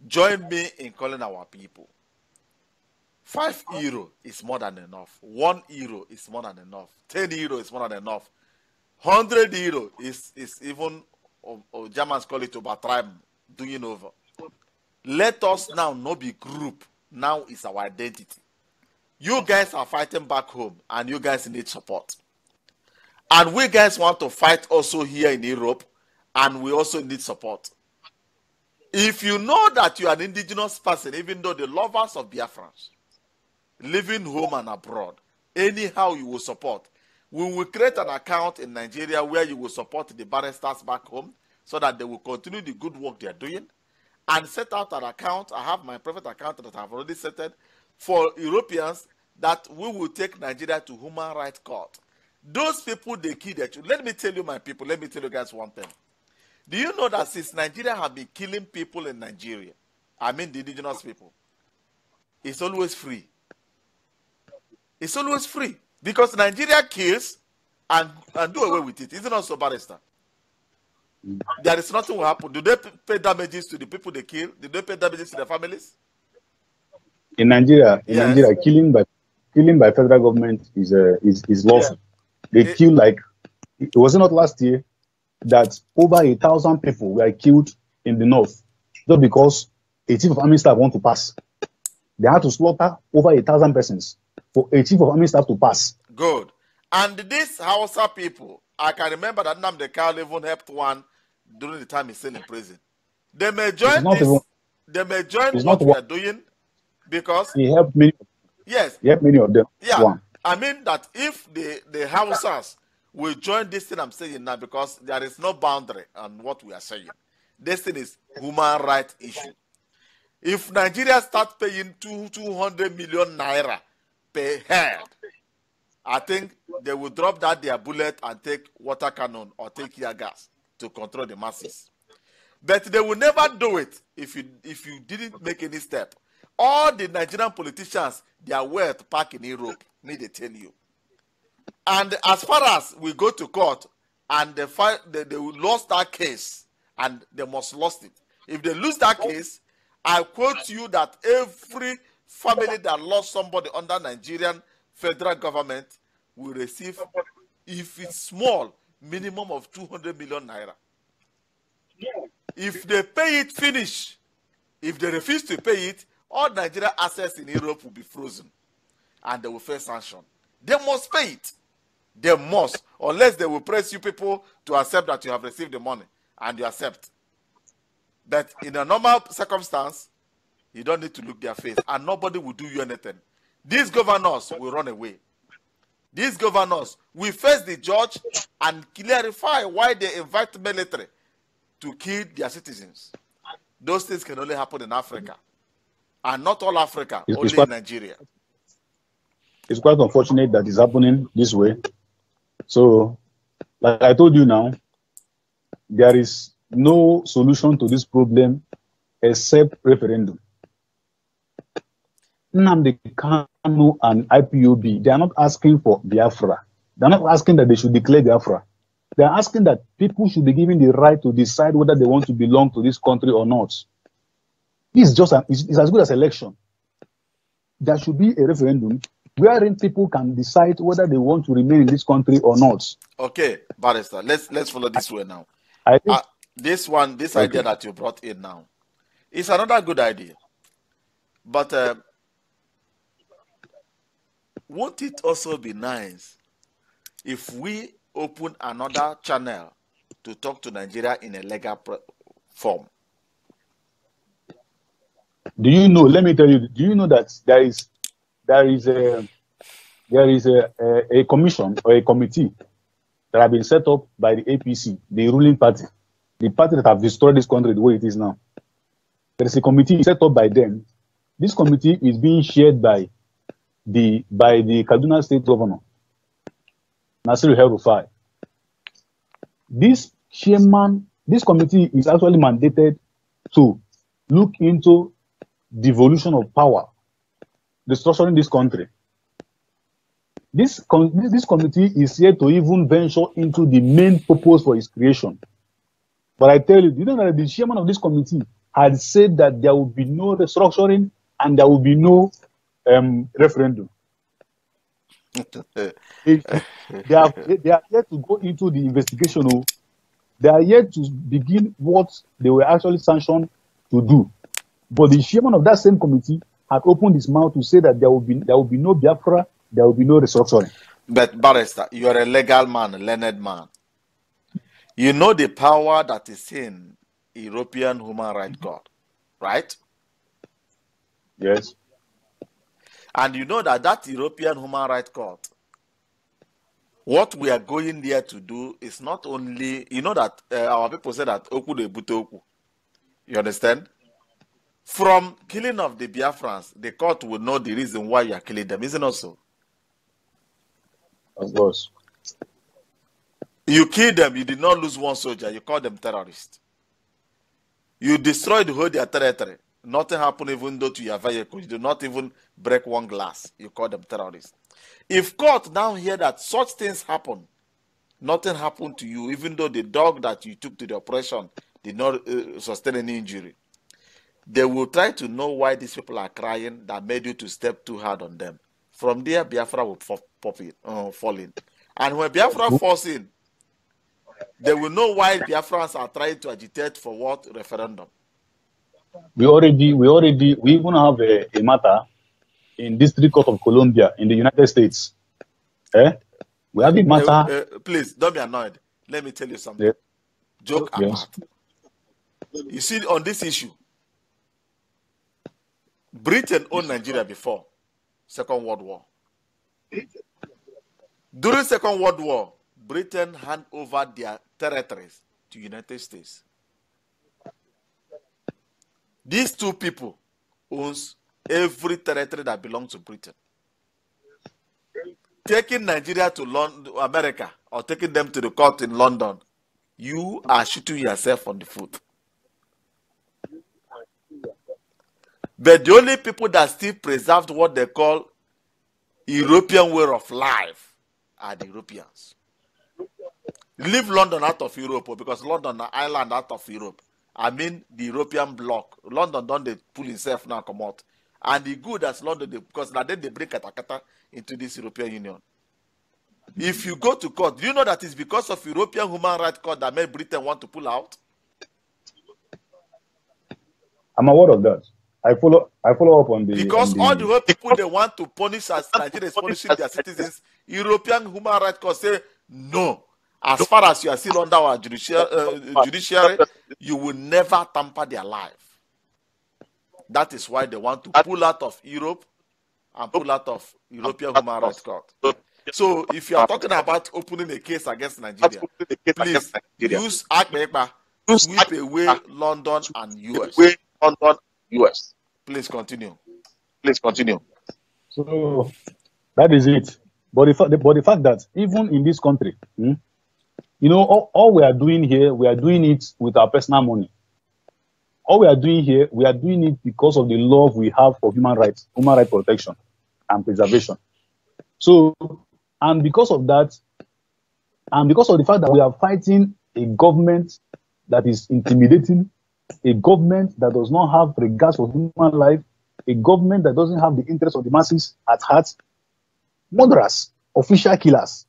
Join me in calling our people. €5 is more than enough. €1 is more than enough. €10 is more than enough. €100 is even, or Germans call it overtime, doing over. Let us now not be group. Now is our identity. You guys are fighting back home, and you guys need support. And we guys want to fight also here in Europe, and we also need support. If you know that you are an indigenous person, even though the lovers of Biafrans, living home and abroad, anyhow you will support. We will create an account in Nigeria where you will support the barristers back home so that they will continue the good work they are doing, and set out an account. I have my private account that I have already set it for Europeans, that we will take Nigeria to human rights court. Those people, they kill their children. Let me tell you, my people, let me tell you guys one thing. Do you know that since Nigeria have been killing people in Nigeria, I mean the indigenous people, it's always free. It's always free. Because Nigeria kills and do away with it. Isn't it so, barrister? There is nothing will happen. Do they pay damages to the people they kill? Do they pay damages to their families? In Nigeria, Yes. killing by federal government is lawful. Yeah. They kill, like, it was not last year that over 1,000 people were killed in the north just because a chief of army staff want to pass. They had to slaughter over 1,000 persons for a chief of army staff to pass. Good. And these Hausa people, I can remember that Nnamdi Kanu even helped one during the time he's still in prison. They may join this. They may join what we are doing because he helped many. Yes. He helped many of them. Yeah. One. I mean that if the Hausas will join this thing I'm saying now, because there is no boundary on what we are saying. This thing is human rights issue. If Nigeria starts paying 200 million naira per head, I think they will drop that their bullet and take water cannon or take tear gas to control the masses. But they will never do it if you didn't make any step. All the Nigerian politicians, their wealth back in Europe, need to tell you. And as far as we go to court and they lost that case, and they must lost it. If they lose that case, I quote you that every family that lost somebody under Nigerian federal government will receive, if it's small, minimum of 200 million naira. If they pay it, finish. If they refuse to pay it, all Nigerian assets in Europe will be frozen and they will face sanction. They must pay it. They must, unless they will press you people to accept that you have received the money, and you accept. But in a normal circumstance, you don't need to look their face, and nobody will do you anything. These governors will run away. These governors will face the judge and clarify why they invite military to kill their citizens. Those things can only happen in Africa. And not all Africa, only in Nigeria. It's quite unfortunate that it's happening this way. So, like I told you now, there is no solution to this problem except referendum. Nnamdi Kanu and IPOB, they are not asking for Biafra. They are not asking that they should declare Biafra. They are asking that people should be given the right to decide whether they want to belong to this country or not. It's just it's as good as election. There should be a referendum wherein people can decide whether they want to remain in this country or not. Okay, barrister, let's follow this way now. This idea that you brought in now is another good idea. But won't it also be nice if we open another channel to talk to Nigeria in a legal form? Do you know? Let me tell you. Do you know that there is a commission or a committee that have been set up by the APC, the ruling party, the party that have destroyed this country the way it is now. There is a committee set up by them. This committee is being chaired by the Kaduna State Governor, Nasir El-Rufai. This committee is actually mandated to look into devolution of power, restructuring this country. This committee is here to even venture into the main purpose for its creation. But I tell you, you know that the chairman of this committee had said that there will be no restructuring and there will be no referendum. They are yet to go into the investigation. They are yet to begin what they were actually sanctioned to do. But the chairman of that same committee had opened his mouth to say that there will be no biafra, there will be no restructuring. But barrister, you are a legal man, a learned man. You know the power that is in European Human Rights Court, right? Yes. And you know that European Human Rights Court, what we are going there to do is not only, you know that our people say that oku de bute oku. You understand? From killing of the Biafrans, the court will know the reason why you are killing them, isn't it so? Of course. You killed them, you did not lose one soldier, you call them terrorists. You destroyed the whole their territory. Nothing happened even though to your vehicle. You do not even break one glass. You call them terrorists. If court now hear that such things happen, nothing happened to you, even though the dog that you took to the operation did not sustain any injury, they will try to know why these people are crying that made you to step too hard on them. From there, Biafra will fall in. And when Biafra falls in, they will know why Biafrans are trying to agitate for what referendum. We even have a matter in District Court of Columbia in the United States. We have a matter. Please, don't be annoyed. Let me tell you something. Yeah. Joke Yes. apart. You see, on this issue, Britain owned Nigeria before Second World War. During Second World War, Britain handed over their territories to United States. These two people owns every territory that belongs to Britain. Taking Nigeria to America or taking them to the court in London, you are shooting yourself on the foot. But the only people that still preserved what they call European way of life are the Europeans. Leave London out of Europe because London is an island out of Europe. I mean the European bloc. London don't they pull itself now come out. And the good as London, because now then they bring katakata into this European Union. If you go to court, do you know that it's because of European Human Rights Court that made Britain want to pull out? I'm aware of that. I follow up on the... Because all the whole people they want to punish as Nigeria is punishing their citizens, European Human Rights Court say, no. As far as you are still under our judiciary, you will never tamper their life. That is why they want to pull out of Europe and pull out of European Human Rights Court. So if you are talking about opening a case against Nigeria, please use Akbeba, sweep away London and US. Please continue. So that is it. But the fact that even in this country, you know, all we are doing here, we are doing it with our personal money. All we are doing here, we are doing it because of the love we have for human rights protection and preservation. So, and because of that, and because of the fact that we are fighting a government that is intimidating, a government that does not have regards for human life, a government that doesn't have the interest of the masses at heart, murderers, official killers.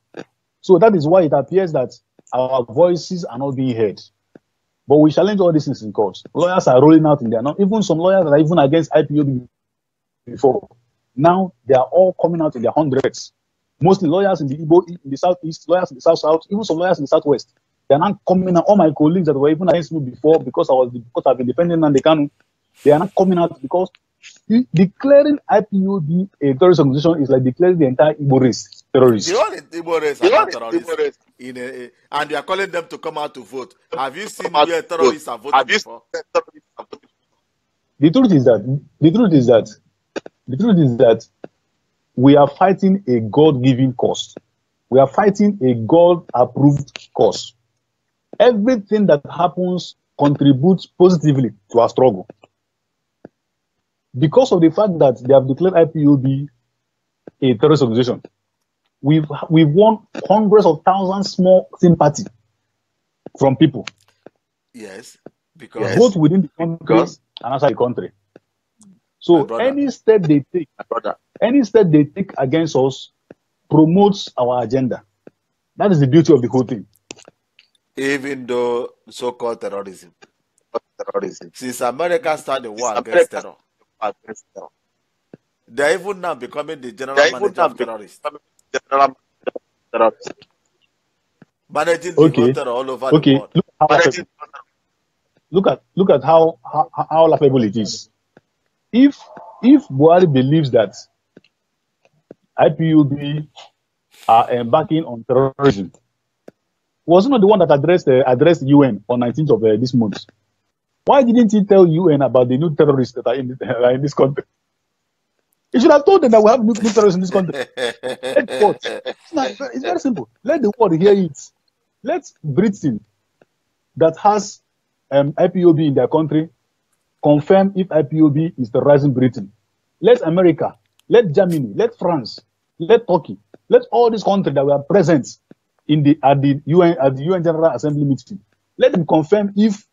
So that is why it appears that our voices are not being heard. But we challenge all these things in court. Lawyers are rolling out in there now. Even some lawyers that are even against IPOB before. Now they are all coming out in their hundreds. Mostly lawyers in the Igbo, in the southeast, lawyers in the south, even some lawyers in the southwest. They are now coming out. All my colleagues that were even against me before because I've been defending Nnamdi Kanu, They are not coming out because declaring IPOB a terrorist organization is like declaring the entire Igbo race terrorist. The only Igbo race are not terrorists. And you are calling them to come out to vote. Have you seen where terrorists are voting before? The truth is that we are fighting a God-given cause. We are fighting a God-approved cause. Everything that happens contributes positively to our struggle. Because of the fact that they have declared IPOB a terrorist organization, we've won hundreds of thousands more sympathy from people. Yes, because both within the country and outside the country. So any step they take, against us promotes our agenda. That is the beauty of the whole thing. Even though so-called terrorism, since America started the war against terror, they're even now becoming the general manager of terrorists. Managing the whole terror all over the world. Look at how laughable it is. If Buhari believes that IPOB are embarking on terrorism, was not the one that addressed UN on 19th of this month. Why didn't he tell UN about the new terrorists that are in this country? He should have told them that we have new terrorists in this country. It's very simple. Let the world hear it. Let Britain, that has IPOB in their country, confirm if IPOB is terrorizing Britain. Let America, let Germany, let France, let Turkey, let all these countries that were present at the UN General Assembly meeting, let them confirm if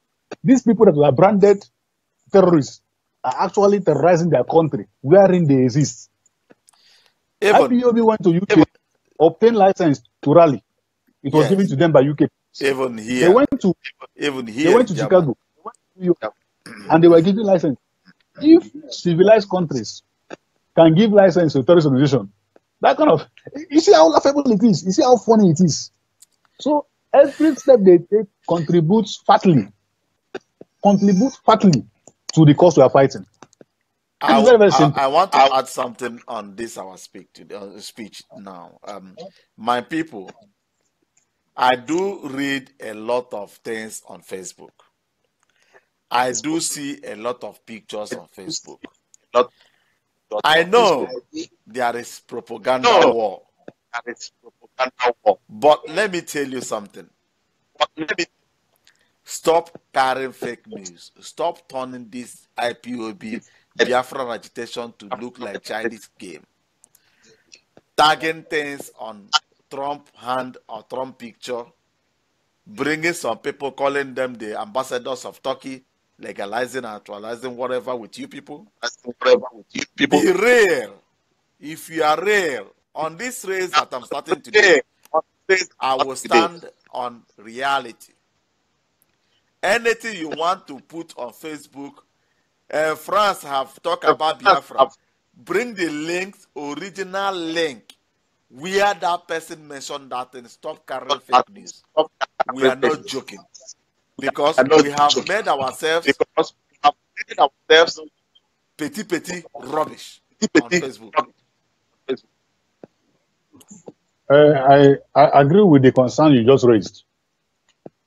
these people that were branded terrorists are actually terrorizing their country, wherein they exist. IPOB went to UK, obtained license to rally. It was given to them by UK. Even here. They went to Chicago, they went to New York, and they were given license. If civilized countries can give license to a terrorist organization, that kind of, you see how laughable it is, you see how funny it is. So every step they take contributes fatally to the cause we are fighting. I want to add something on this our speech now. My people, I do read a lot of things on Facebook. I do see a lot of pictures on Facebook. I know there is propaganda war. But let me tell you something. Stop carrying fake news. Stop turning this IPOB Biafra agitation to look like Chinese game. Tagging things on Trump hand or Trump picture. Bringing some people, calling them the ambassadors of Turkey, legalizing, actualizing, whatever with you people. Be real. If you are real, on this race that I'm starting today, I will stand on reality. Anything you want to put on Facebook, France have talked about Biafra. Bring the links, original link, where that person mentioned that, and stop carrying fake news. We are not joking. Because we have made ourselves petty rubbish on Facebook. I agree with the concern you just raised.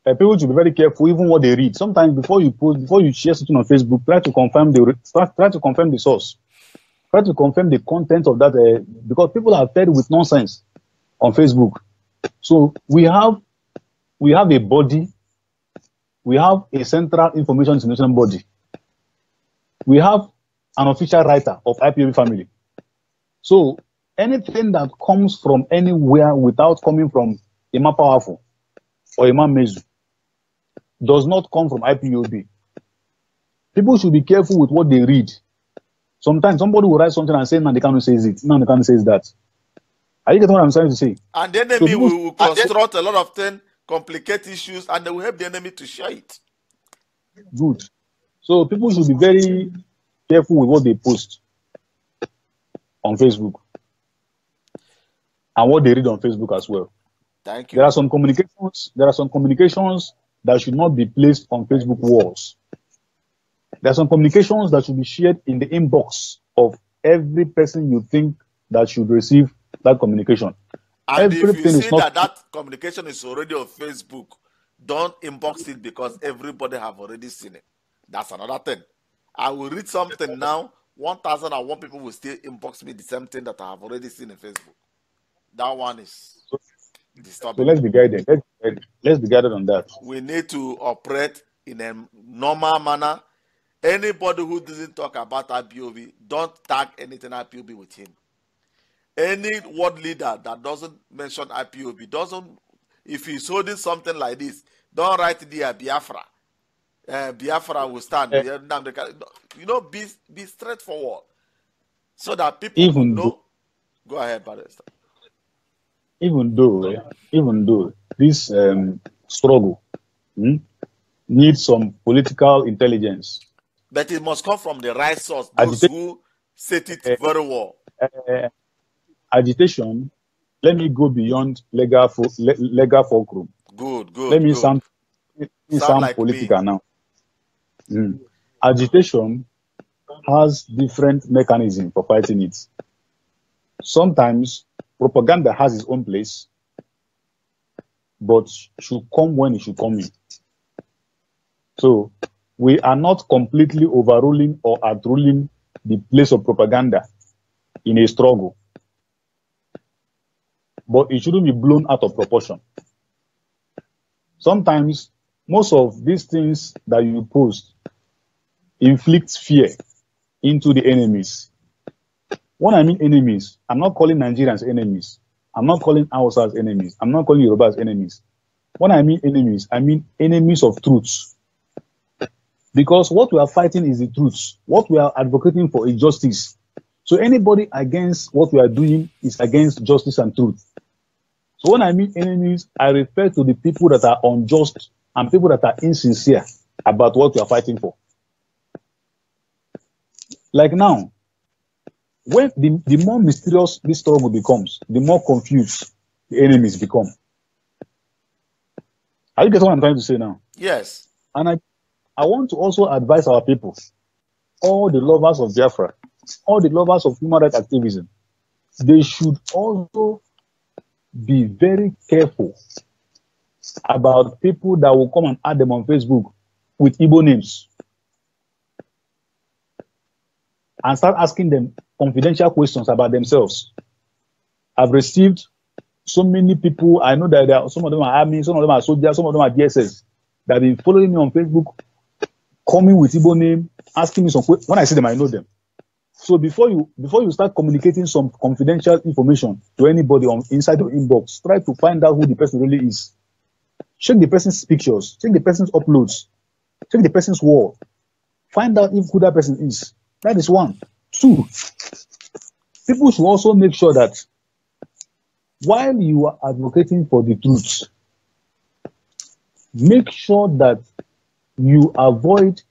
People should be very careful, even what they read. Sometimes before you share something on Facebook, try to confirm the source. Try to confirm the content of that, because people are fed with nonsense on Facebook. So we have a body, we have a central information dissemination body. We have an official writer of IPOB family. So anything that comes from anywhere without coming from Imam Powerful or Imam Mezu does not come from IPOB. People should be careful with what they read. Sometimes somebody will write something and say, no, they cannot say it. No, they cannot say that. Are you getting what I'm trying to say? And the enemy will construct a lot of things, complicate issues, and they will help the enemy to share it. Good. So people should be very careful with what they post on Facebook and what they read on Facebook as well. Thank you. There are some communications that should not be placed on Facebook walls. There are some communications that should be shared in the inbox of every person you think that should receive that communication. And if you Everything see is not that communication is already on Facebook, don't inbox it because everybody have already seen it. That's another thing. I will read something now. 1,001 people will still inbox me the same thing that I have already seen in Facebook. That one is disturbing. So let's be guided. Let's be guided on that. We need to operate in a normal manner. Anybody who doesn't talk about IPOB, don't tag anything IPOB with him. Any world leader that doesn't mention IPOB, if he's holding something like this, don't write there Biafra. Biafra will stand. Be straightforward so that people will know. Go ahead, Barrister. Even though this struggle needs some political intelligence, but it must come from the right source, those who set it very well. Agitation, let me go beyond legal fulcrum. Good. Let me sound like political me. now. Agitation has different mechanisms for fighting it. Sometimes propaganda has its own place, but should come when it should come in. So we are not completely overruling or outruling the place of propaganda in a struggle, but it shouldn't be blown out of proportion. Sometimes most of these things that you post inflict fear into the enemies. When I mean enemies, I'm not calling Nigerians enemies. I'm not calling Hausas enemies. I'm not calling Yorubas enemies. When I mean enemies of truth. Because what we are fighting is the truth. What we are advocating for is justice. So anybody against what we are doing is against justice and truth. So when I mean enemies, I refer to the people that are unjust and people that are insincere about what we are fighting for. Like now, when the more mysterious this struggle becomes, the more confused the enemies become. Are you getting what I'm trying to say now? Yes. And I want to also advise our people, all the lovers of Biafra, all the lovers of human rights activism, they should also be very careful about people that will come and add them on Facebook with Igbo names and start asking them confidential questions about themselves. I've received so many people. I know that some of them are army, some of them are soldiers, some of them are DSS that have been following me on Facebook, coming with Igbo name, asking me some questions. When I see them, I know them. So before you start communicating some confidential information to anybody inside your inbox, try to find out who the person really is. Check the person's pictures, check the person's uploads, check the person's wall. Find out who that person is. That is one. Two, people should also make sure that while you are advocating for the truth, make sure that you avoid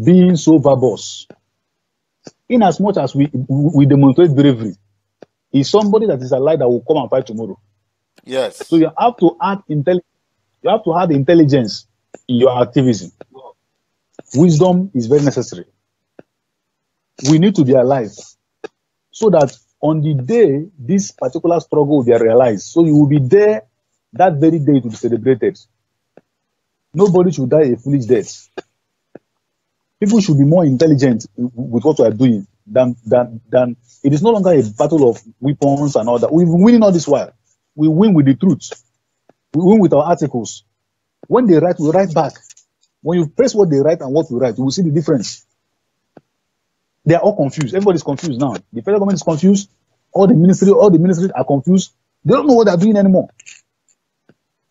being so verbose. In as much as we demonstrate bravery, is somebody that is alive that will come and fight tomorrow. Yes. So you have to add intelligence. You have to add intelligence in your activism. Wisdom is very necessary. We need to be alive so that on the day this particular struggle will be realized, so you will be there that very day to be celebrated. Nobody should die a foolish death. People should be more intelligent with what we are doing than it is no longer a battle of weapons and all that. We've been winning all this while. We win with the truth. We win with our articles. When they write, we write back. When you press what they write and what we write, you will see the difference. They are all confused. Everybody's confused now. The federal government is confused. All the ministries are confused. They don't know what they're doing anymore.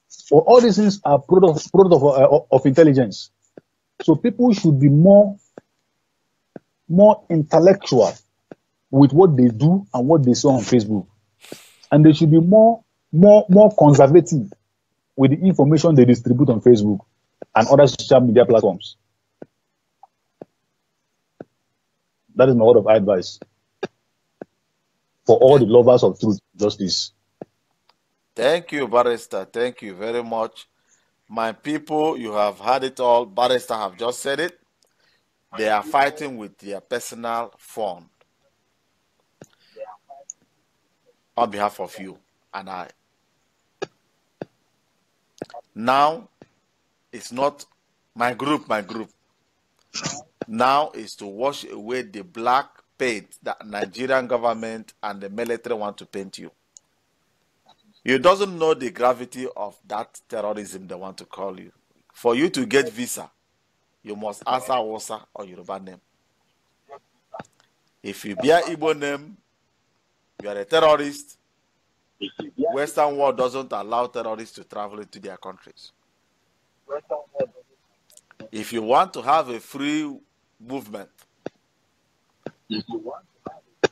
So all these things are product of intelligence. So people should be more intellectual with what they do and what they say on Facebook. And they should be more conservative with the information they distribute on Facebook and other social media platforms. That is my word of advice for all the lovers of truth and justice. Thank you, Barrister. Thank you very much. My people, you have had it all. Barrister have just said it. They are fighting with their personal fund on behalf of you and I. Now, it's not my group. Now is to wash away the black paint that Nigerian government and the military want to paint you. You doesn't know the gravity of that terrorism they want to call you. For you to get visa, you must answer Hausa or Yoruba name. If you bear Igbo name, you are a terrorist. Western world doesn't allow terrorists to travel into their countries. If you want to have a free movement,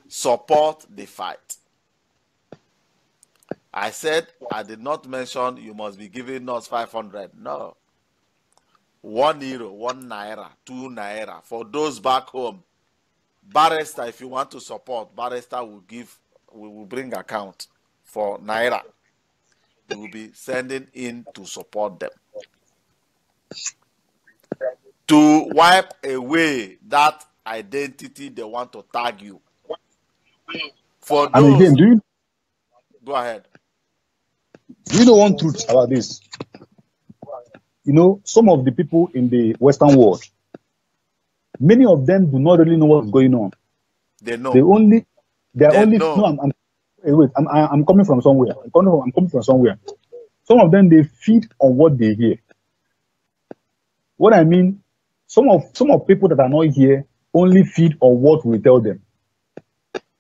support the fight. I said I did not mention you must be giving us 500. No. 1 euro, 1 naira, 2 naira. For those back home, Barrister, if you want to support, Barrister will bring account for naira. He will be sending in to support them. To wipe away that identity they want to tag you. For those, and again, go ahead. Do you know one truth about this? You know, some of the people in the Western world, many of them do not really know what's going on. They know. I'm coming from somewhere. I'm coming from somewhere. Some of them, they feed on what they hear. What I mean, some of people that are not here only feed on what we tell them.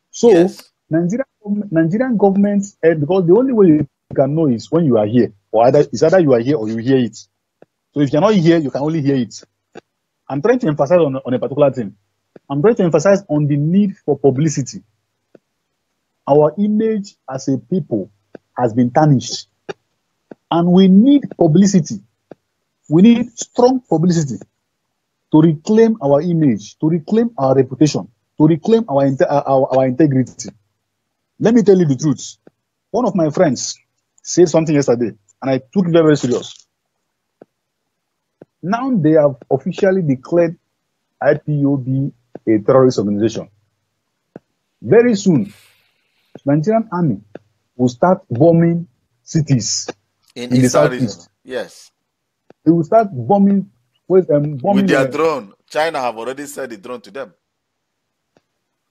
So yes. Nigerian government, because the only way you can know is when you are here, or either you are here or you hear it. So if you're not here, you can only hear it. I'm trying to emphasize on a particular thing. I'm trying to emphasize on the need for publicity. Our image as a people has been tarnished. And we need publicity. We need strong publicity to reclaim our image, to reclaim our reputation, to reclaim our integrity. Let me tell you the truth. One of my friends said something yesterday, and I took it very, very serious. Now they have officially declared IPOB a terrorist organization. Very soon, Nigerian army will start bombing cities in the southeast. Yes. They will start bombing with their drone. China have already sent the drone to them.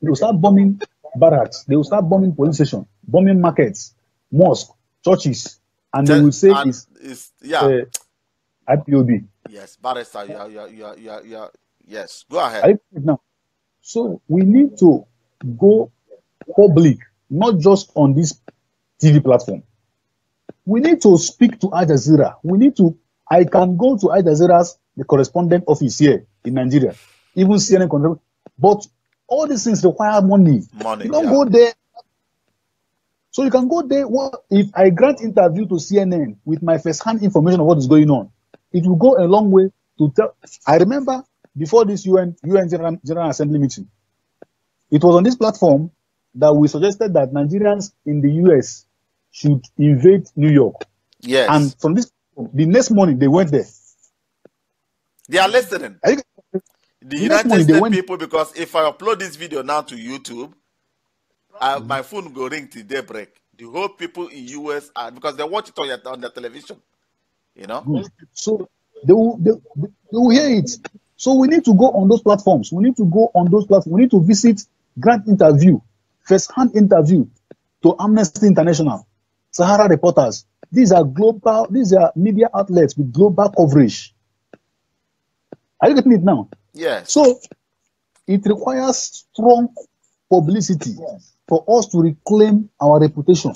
They will start bombing barracks. They will start bombing police stations, bombing markets, mosques, churches, and they will say it's IPOB. Yes, Barrister, yes. Go ahead. Now, so we need to go public, not just on this TV platform. We need to speak to Al Jazeera. I can go to Al Jazeera's the correspondent office here in Nigeria, even CNN, but all these things require money. You don't go there. So you can go there. Well, if I grant interview to CNN with my first-hand information of what is going on, it will go a long way to tell. I remember before this UN General Assembly meeting, it was on this platform that we suggested that Nigerians in the US should invade New York. Yes. And from this, the next morning they went there. They are listening. The United States people, because if I upload this video now to YouTube, my phone will go ring till daybreak. The whole people in US are, because they watch it on the television. You know? So they will hear it. So we need to go on those platforms. We need to visit, grant interview, first-hand interview to Amnesty International, Sahara Reporters. These are media outlets with global coverage. Are you getting it now? Yes. So it requires strong publicity for us to reclaim our reputation.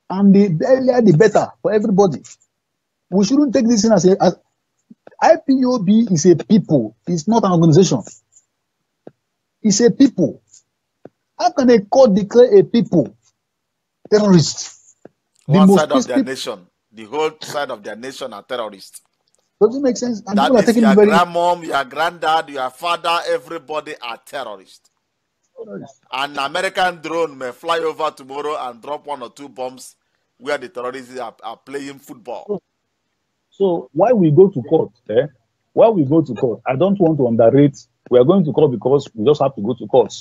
And the earlier the better for everybody. We shouldn't take this in as IPOB is a people, it's not an organization. It's a people. How can a court declare a people terrorists? One side of their nation, the whole side of their nation are terrorists. Does it make sense? And that is your grandmom, your granddad, your father, everybody are terrorists. An American drone may fly over tomorrow and drop 1 or 2 bombs where the terrorists are playing football. So why we go to court? Why we go to court? I don't want to underrate We are going to court because we just have to go to court,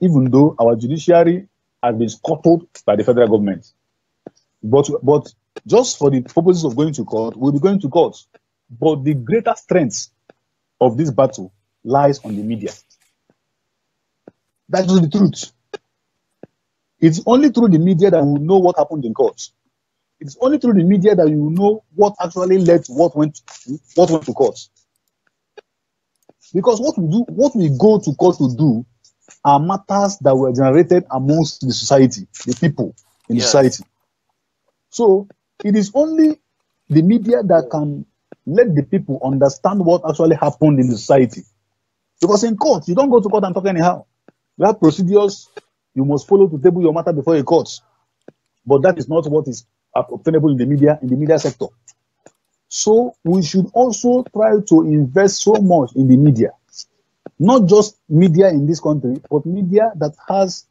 even though our judiciary has been scuttled by the federal government. But just for the purposes of going to court, we'll be going to court. But the greater strength of this battle lies on the media. That's the truth. It's only through the media that we know what happened in court. It's only through the media that you know what actually led to what went to court. Because what we go to court to do are matters that were generated amongst the society, the people in the society. So it is only the media that can let the people understand what actually happened in the society. Because in court, you don't go to court and talk anyhow. You have procedures you must follow to table your matter before a court. But that is not what is obtainable in the media sector. So we should also try to invest so much in the media. Not just media in this country, but media that has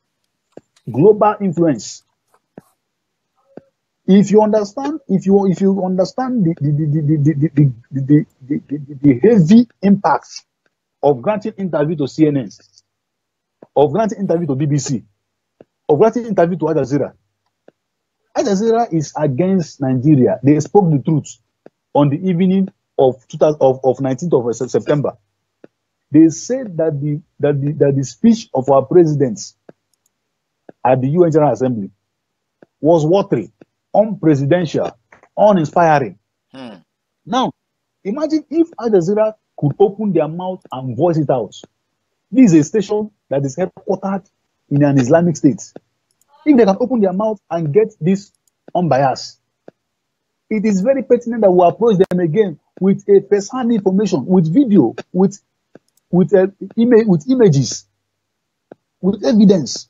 global influence. If you understand, the heavy impact of granting interview to CNN, of granting interview to BBC, of granting interview to Al Jazeera. Al Jazeera is against Nigeria. They spoke the truth on the evening of 19th of September. They said that the speech of our presidents at the UN General Assembly was watery, unpresidential, uninspiring. Now, imagine if Al Jazeera could open their mouth and voice it out. This is a station that is headquartered in an Islamic state. If they can open their mouth and get this unbiased, it is very pertinent that we approach them again with a first-hand information, with video, with images, with evidence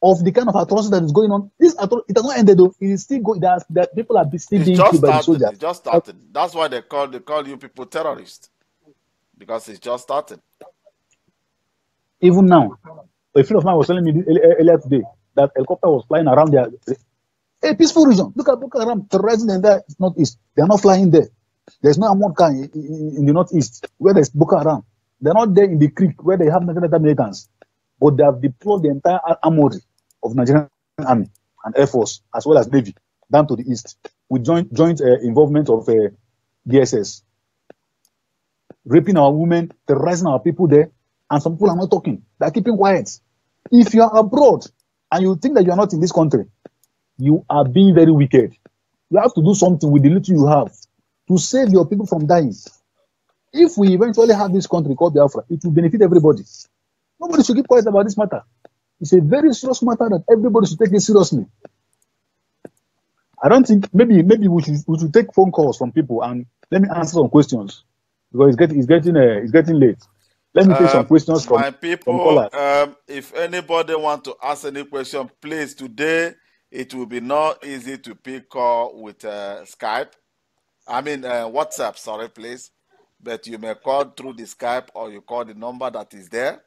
of the kind of atrocity that is going on. It has not ended though. It is still going. That people are still being killed by the soldiers. It's just started. That's why they call you people terrorists, because it's just started. Even now, a friend of mine was telling me earlier today that helicopter was flying around there. A peaceful region. Look at Boko Haram terrorizing in the northeast. They are not flying there. There's no Amurka in the northeast where there's Boko Haram. They're not there in the creek where they have Nigerian militants. But they have deployed the entire armory of Nigerian Army and Air Force, as well as Navy, down to the east, with joint involvement of DSS. Raping our women, terrorizing our people there, and some people are not talking. They're keeping quiet. If you are abroad and you think that you are not in this country, you are being very wicked. You have to do something with the little you have to save your people from dying. If we eventually have this country called Biafra, it will benefit everybody. Nobody should keep quiet about this matter. It's a very serious matter that everybody should take it seriously. I don't think maybe we should take phone calls from people and let me answer some questions because it's getting late. Let me take some questions from my people. If anybody want to ask any question, please today it will be not easy to pick call with Skype. I mean WhatsApp. Sorry, please, but you may call through the Skype or you call the number that is there.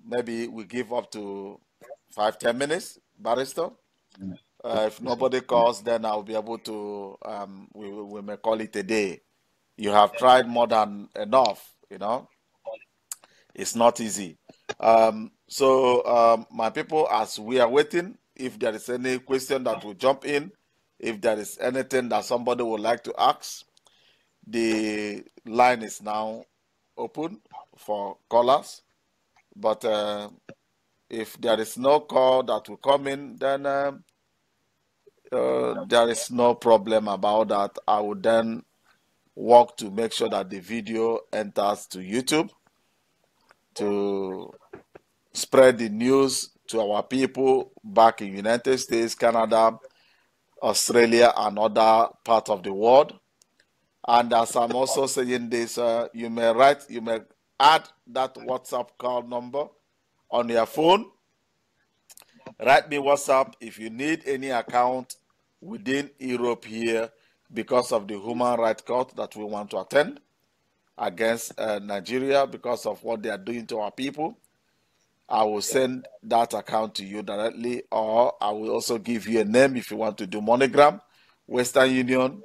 Maybe we give up to 5-10 minutes, Barrister. If nobody calls, then I'll be able to. We may call it a day. You have tried more than enough. You know, it's not easy. So my people, as we are waiting, if there is any question that will jump in, if there is anything that somebody would like to ask, the line is now open for callers. But if there is no call that will come in, then there is no problem about that. I will then work to make sure that the video enters to YouTube to spread the news to our people back in United States, Canada, Australia, and other parts of the world. And as I'm also saying this, you may add that WhatsApp call number on your phone. Write me WhatsApp if you need any account within Europe here because of the human rights court that we want to attend against Nigeria because of what they are doing to our people. I will send that account to you directly, or I will also give you a name if you want to do MoneyGram, Western Union,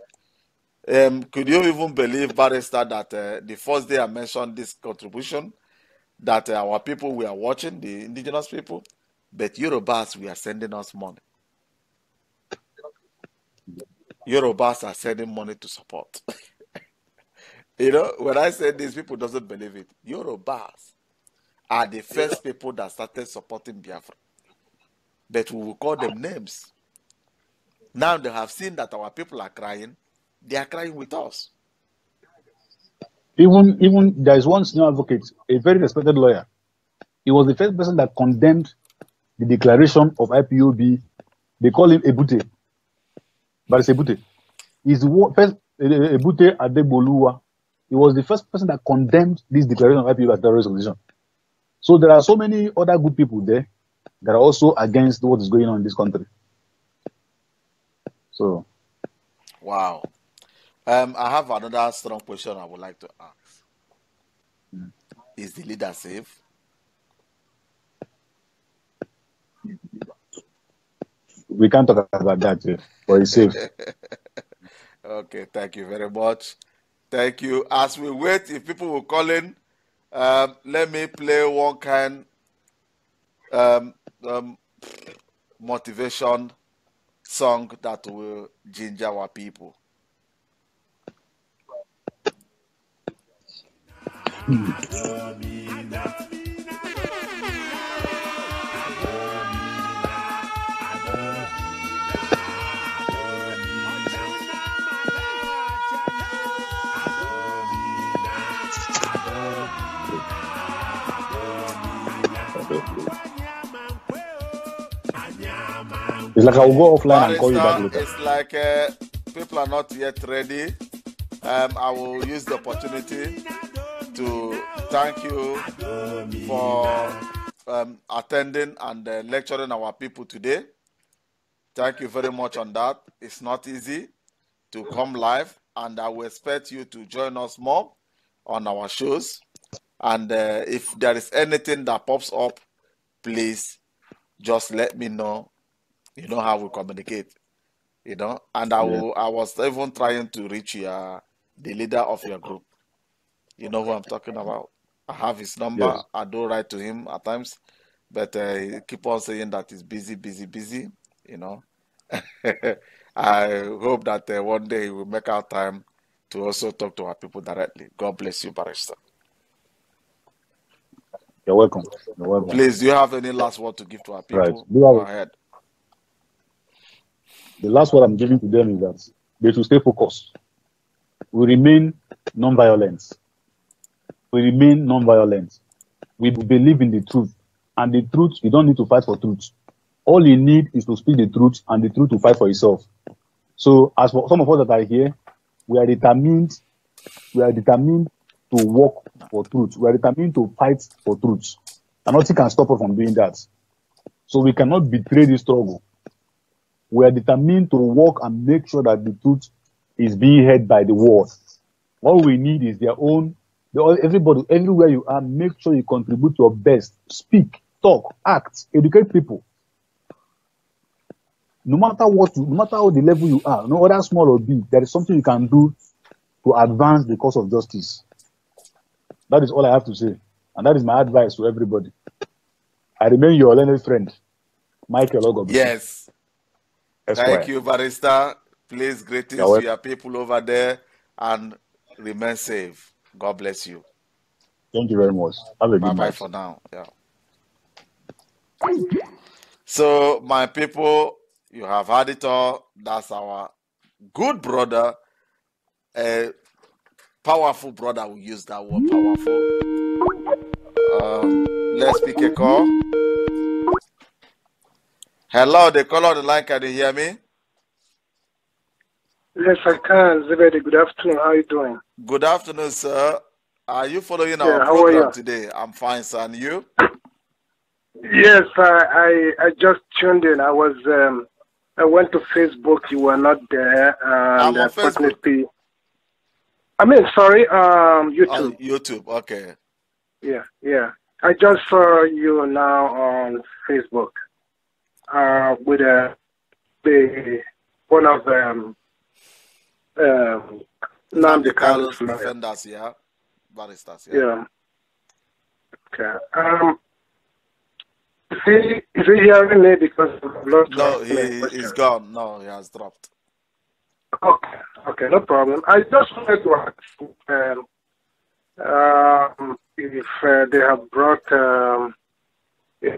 Could you even believe, Barrister, that the first day I mentioned this contribution, that our people we are watching, the indigenous people, but Yorubas, we are sending us money. Yorubas are sending money to support. You know, when I say this, people doesn't believe it. Yorubas are the first people that started supporting Biafra. But we will call them names. Now they have seen that our people are crying. They are crying with us. Even there is one senior advocate, a very respected lawyer. He was the first person that condemned the declaration of IPOB. They call him Ebute, but it's Ebute. He's the first Ebute Adegboluwa. He was the first person that condemned this declaration of IPOB as terrorist organization. So there are so many other good people there that are also against what is going on in this country. So, wow. I have another strong question I would like to ask. Is the leader safe? we can't talk about that, but it's safe. Okay, thank you very much. Thank you. As we wait, if people will call in, let me play one kind motivation song that will ginger our people. It's like I will go offline and call you back Barrister, later. it's like people are not yet ready. I will use the opportunity to thank you for attending and lecturing our people today. Thank you very much on that. It's not easy to come live, and I will expect you to join us more on our shows. And if there is anything that pops up, please just let me know. You know how we communicate. You know, and I was even trying to reach the leader of your group. You know who I'm talking about. I have his number. Yes. I do write to him at times, but he keep on saying that he's busy. You know, I hope that one day he will make our time to also talk to our people directly. God bless you, Barrister. You're welcome. You're welcome. Please, do you have any last word to give to our people? Right. Go ahead. The last word I'm giving to them is that they should stay focused. We remain non-violent. We remain non-violent. We believe in the truth. And the truth, you don't need to fight for truth. All you need is to speak the truth, and the truth to fight for itself. So as for some of us that are here, we are determined to work for truth. We are determined to fight for truth. And nothing can stop us from doing that. So we cannot betray this struggle. We are determined to work and make sure that the truth is being heard by the world. What we need is everybody, everywhere you are, make sure you contribute your best. Speak, talk, act, educate people. No matter how the level you are, no whether small or big, there is something you can do to advance the cause of justice. That is all I have to say. And that is my advice to everybody. I remain your learned friend, Michael Ogobi. Yes. Esquire. Thank you, Barrister. Please, greetings to your people over there, and remain safe. God bless you. Thank you very much. Have a good night. Bye-bye for now. Yeah. So, my people, you have heard it all. That's our good brother, a powerful brother. We use that word, powerful. Let's pick a call. Hello, the caller on the line. Can you hear me? Yes, I can. Zebedi, good afternoon. How are you doing? Good afternoon, sir. Are you following our program today? I'm fine, sir. And you? Yes, I just tuned in. I went to Facebook. You were not there. I'm on Facebook. YouTube. YouTube, okay. Yeah. I just saw you now on Facebook with one of Nnamdi Kalu's Kalu's lawyer. defenders, yeah, barristers, yeah. Yeah. Okay. Is he hearing me because I've lost No, my he's question? gone. No, he has dropped. Okay. Okay, no problem. I just wanted to ask if they have brought a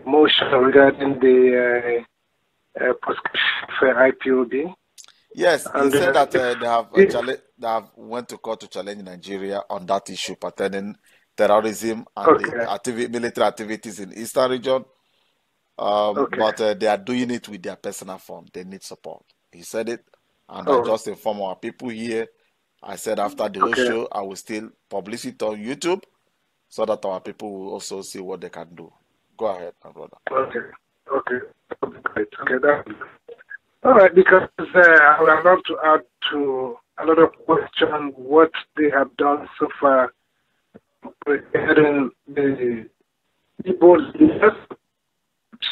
motion regarding the prescription for IPOB. Yes, he And said that they have went to court to challenge Nigeria on that issue pertaining terrorism and the military activities in Eastern region. But they are doing it with their personal fund. They need support. He said it, and I just inform our people here. I said after the whole show, I will still publish it on YouTube so that our people will also see what they can do. Go ahead, my brother. Okay. Great. Okay, that's all right, because I would love to add to another question what they have done so far regarding the people.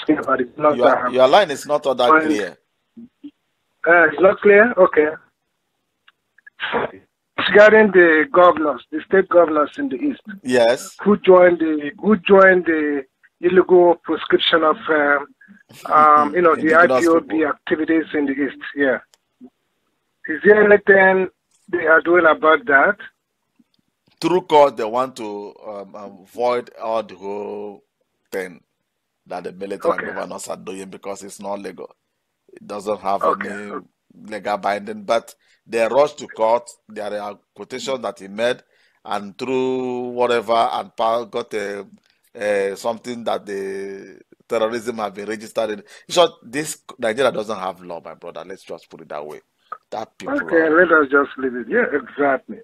Your line is not all that clear. It's not clear? Okay. Regarding the governors, the state governors in the East. Yes. Who joined the illegal prescription of the IPOB activities in the East. Yeah. Is there anything they are doing about that? Through court, they want to void all the whole thing that the military and governors are doing because it's not legal. It doesn't have any legal binding, but they rush to court. There are quotations that he made, and through whatever, and got something that the terrorism have been registered in. So this Nigeria doesn't have law, my brother. Let's just put it that way. That people. Okay, let us just leave it. Yeah, exactly.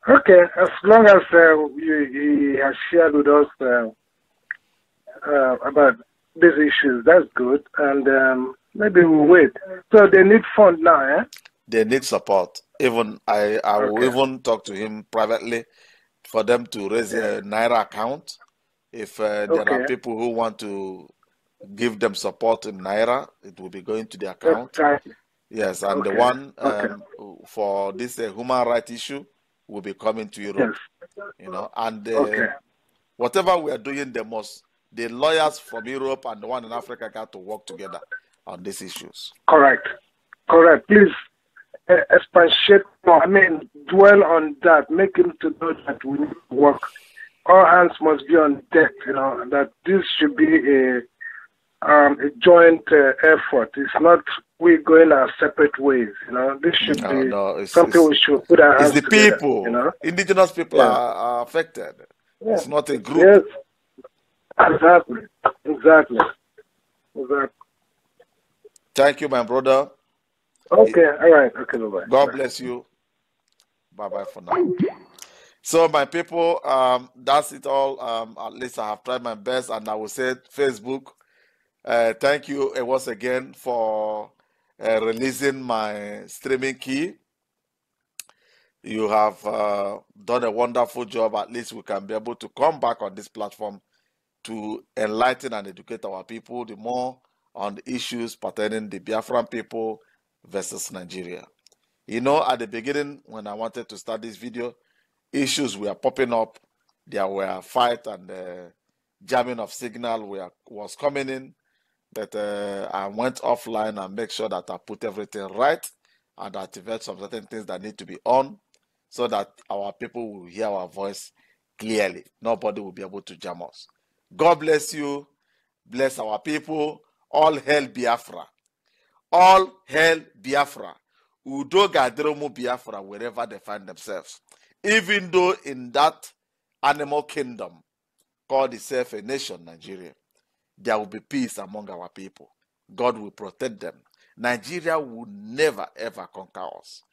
Okay, as long as he has shared with us about these issues, that's good. And maybe we'll wait. So they need fund now, eh? They need support. Even I will even talk to him privately for them to raise a Naira account. If there are people who want to give them support in Naira, it will be going to the account. Exactly. Yes, and the one for this human rights issue will be coming to Europe. Yes. You know, and whatever we are doing, the lawyers from Europe and the one in Africa got to work together on these issues. Correct. Please expatiate more. I mean, dwell on that. Make him to know that we need to work. All hands must be on deck. You know that this should be a joint effort. It's not we going our separate ways. You know, this should be something we should put our hands together. It's the people. You know? Indigenous people are affected. Yeah. It's not a group. Yes. Exactly. Thank you, my brother. Okay, all right. Okay, bye-bye. God bless you. Bye-bye for now. So, my people, that's it all. At least I have tried my best, and I will say Facebook, thank you once again for releasing my streaming key. You have done a wonderful job. At least we can be able to come back on this platform to enlighten and educate our people the more on the issues pertaining the Biafran people versus Nigeria. You know, at the beginning, when I wanted to start this video, issues were popping up. There were fight and jamming of signal was coming in. But I went offline and make sure that I put everything right and activate some certain things that need to be on so that our people will hear our voice clearly. Nobody will be able to jam us. God bless you. Bless our people. All hail Biafra. All hail Biafra. Udo gadromu Biafra wherever they find themselves. Even though in that animal kingdom called itself a nation, Nigeria, there will be peace among our people. God will protect them. Nigeria will never ever conquer us.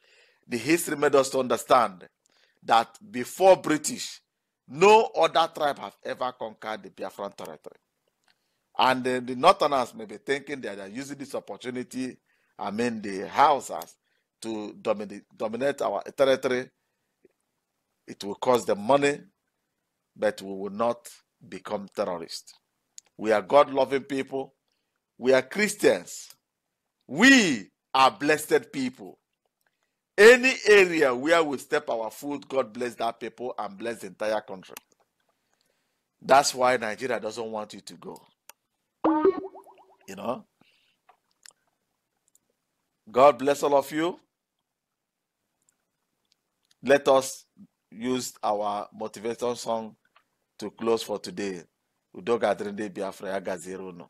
The history made us to understand that before British, no other tribe have ever conquered the Biafran territory. And the Northerners may be thinking that they are using this opportunity, the Hausas, to dominate our territory. It will cost them money, but we will not become terrorists. We are God-loving people. We are Christians. We are blessed people. Any area where we step our foot, God bless that people and bless the entire country. That's why Nigeria doesn't want you to go. You know? God bless all of you. Let us use our motivation song to close for today. Udoga Drinde Biafra Yaga Zero no.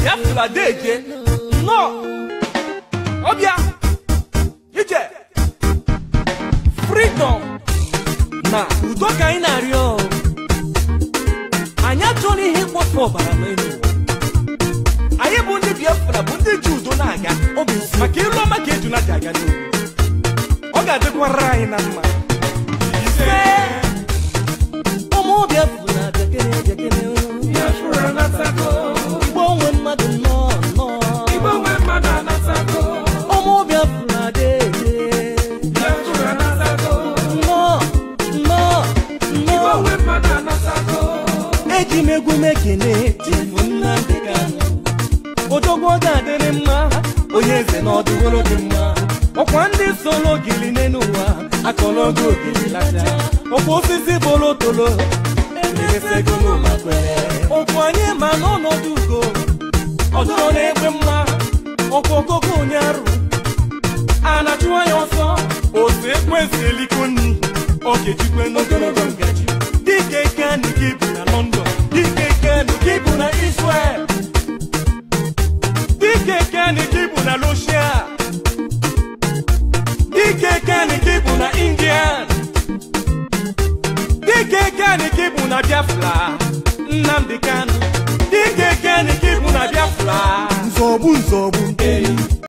Biafra deje. No. Obia. Ije. Freedom. Na udo ka ị na-arịọ. Anyị achọghị ihe mkpọtụ ọbara n'elu. Anyị bụ ndị Biafra bụ ndị ji udo na-aga. Maka ịlụ ọma ka eju na-adị aga n'oge. Ọ ga-adịkwara anyị na mma. Ise. Ụmụ Biafra dekere dekere. Biafra natago. Igbo onwe mmadụ nọ nọ. Igbo onwe mmadụ anatago. Ụmụ Biafra dede. Biafra natago. Nọ nọ nọ. Igbo onwe mmadụ anatago. Eji m egwu mekene tifu Nnamdi Kanu. Odogwu ga-adịrị mma. Onye eze na ọdụworo dị mma. Ọkwa ndị solo gili n'elu ụwa akọrọ oge ogili lacha. Ọkwa osisi bolo tolo emesego n'ụmakwere. Ọkwa anyị ma n'ọnọdụ ugo ọdụrụ na-egbe mma. Ọkwa okoko onye arụ a na-achụ anya ọsọ. Otu ekwesị eliko nni ọ ga-ejikwe n'ogologo ngaji. Dike Kanu gị bụ na London. Dike Kanu gị bụ na Israel. Dike Kanu gị bụ na Russia. Dike Kanu gị bụ na India. Dike Kanu gị bụ na Biafra. Nnamdi Kanu. Dike Kanu gị bụ na Biafra. Nzọgbu nzọgbu.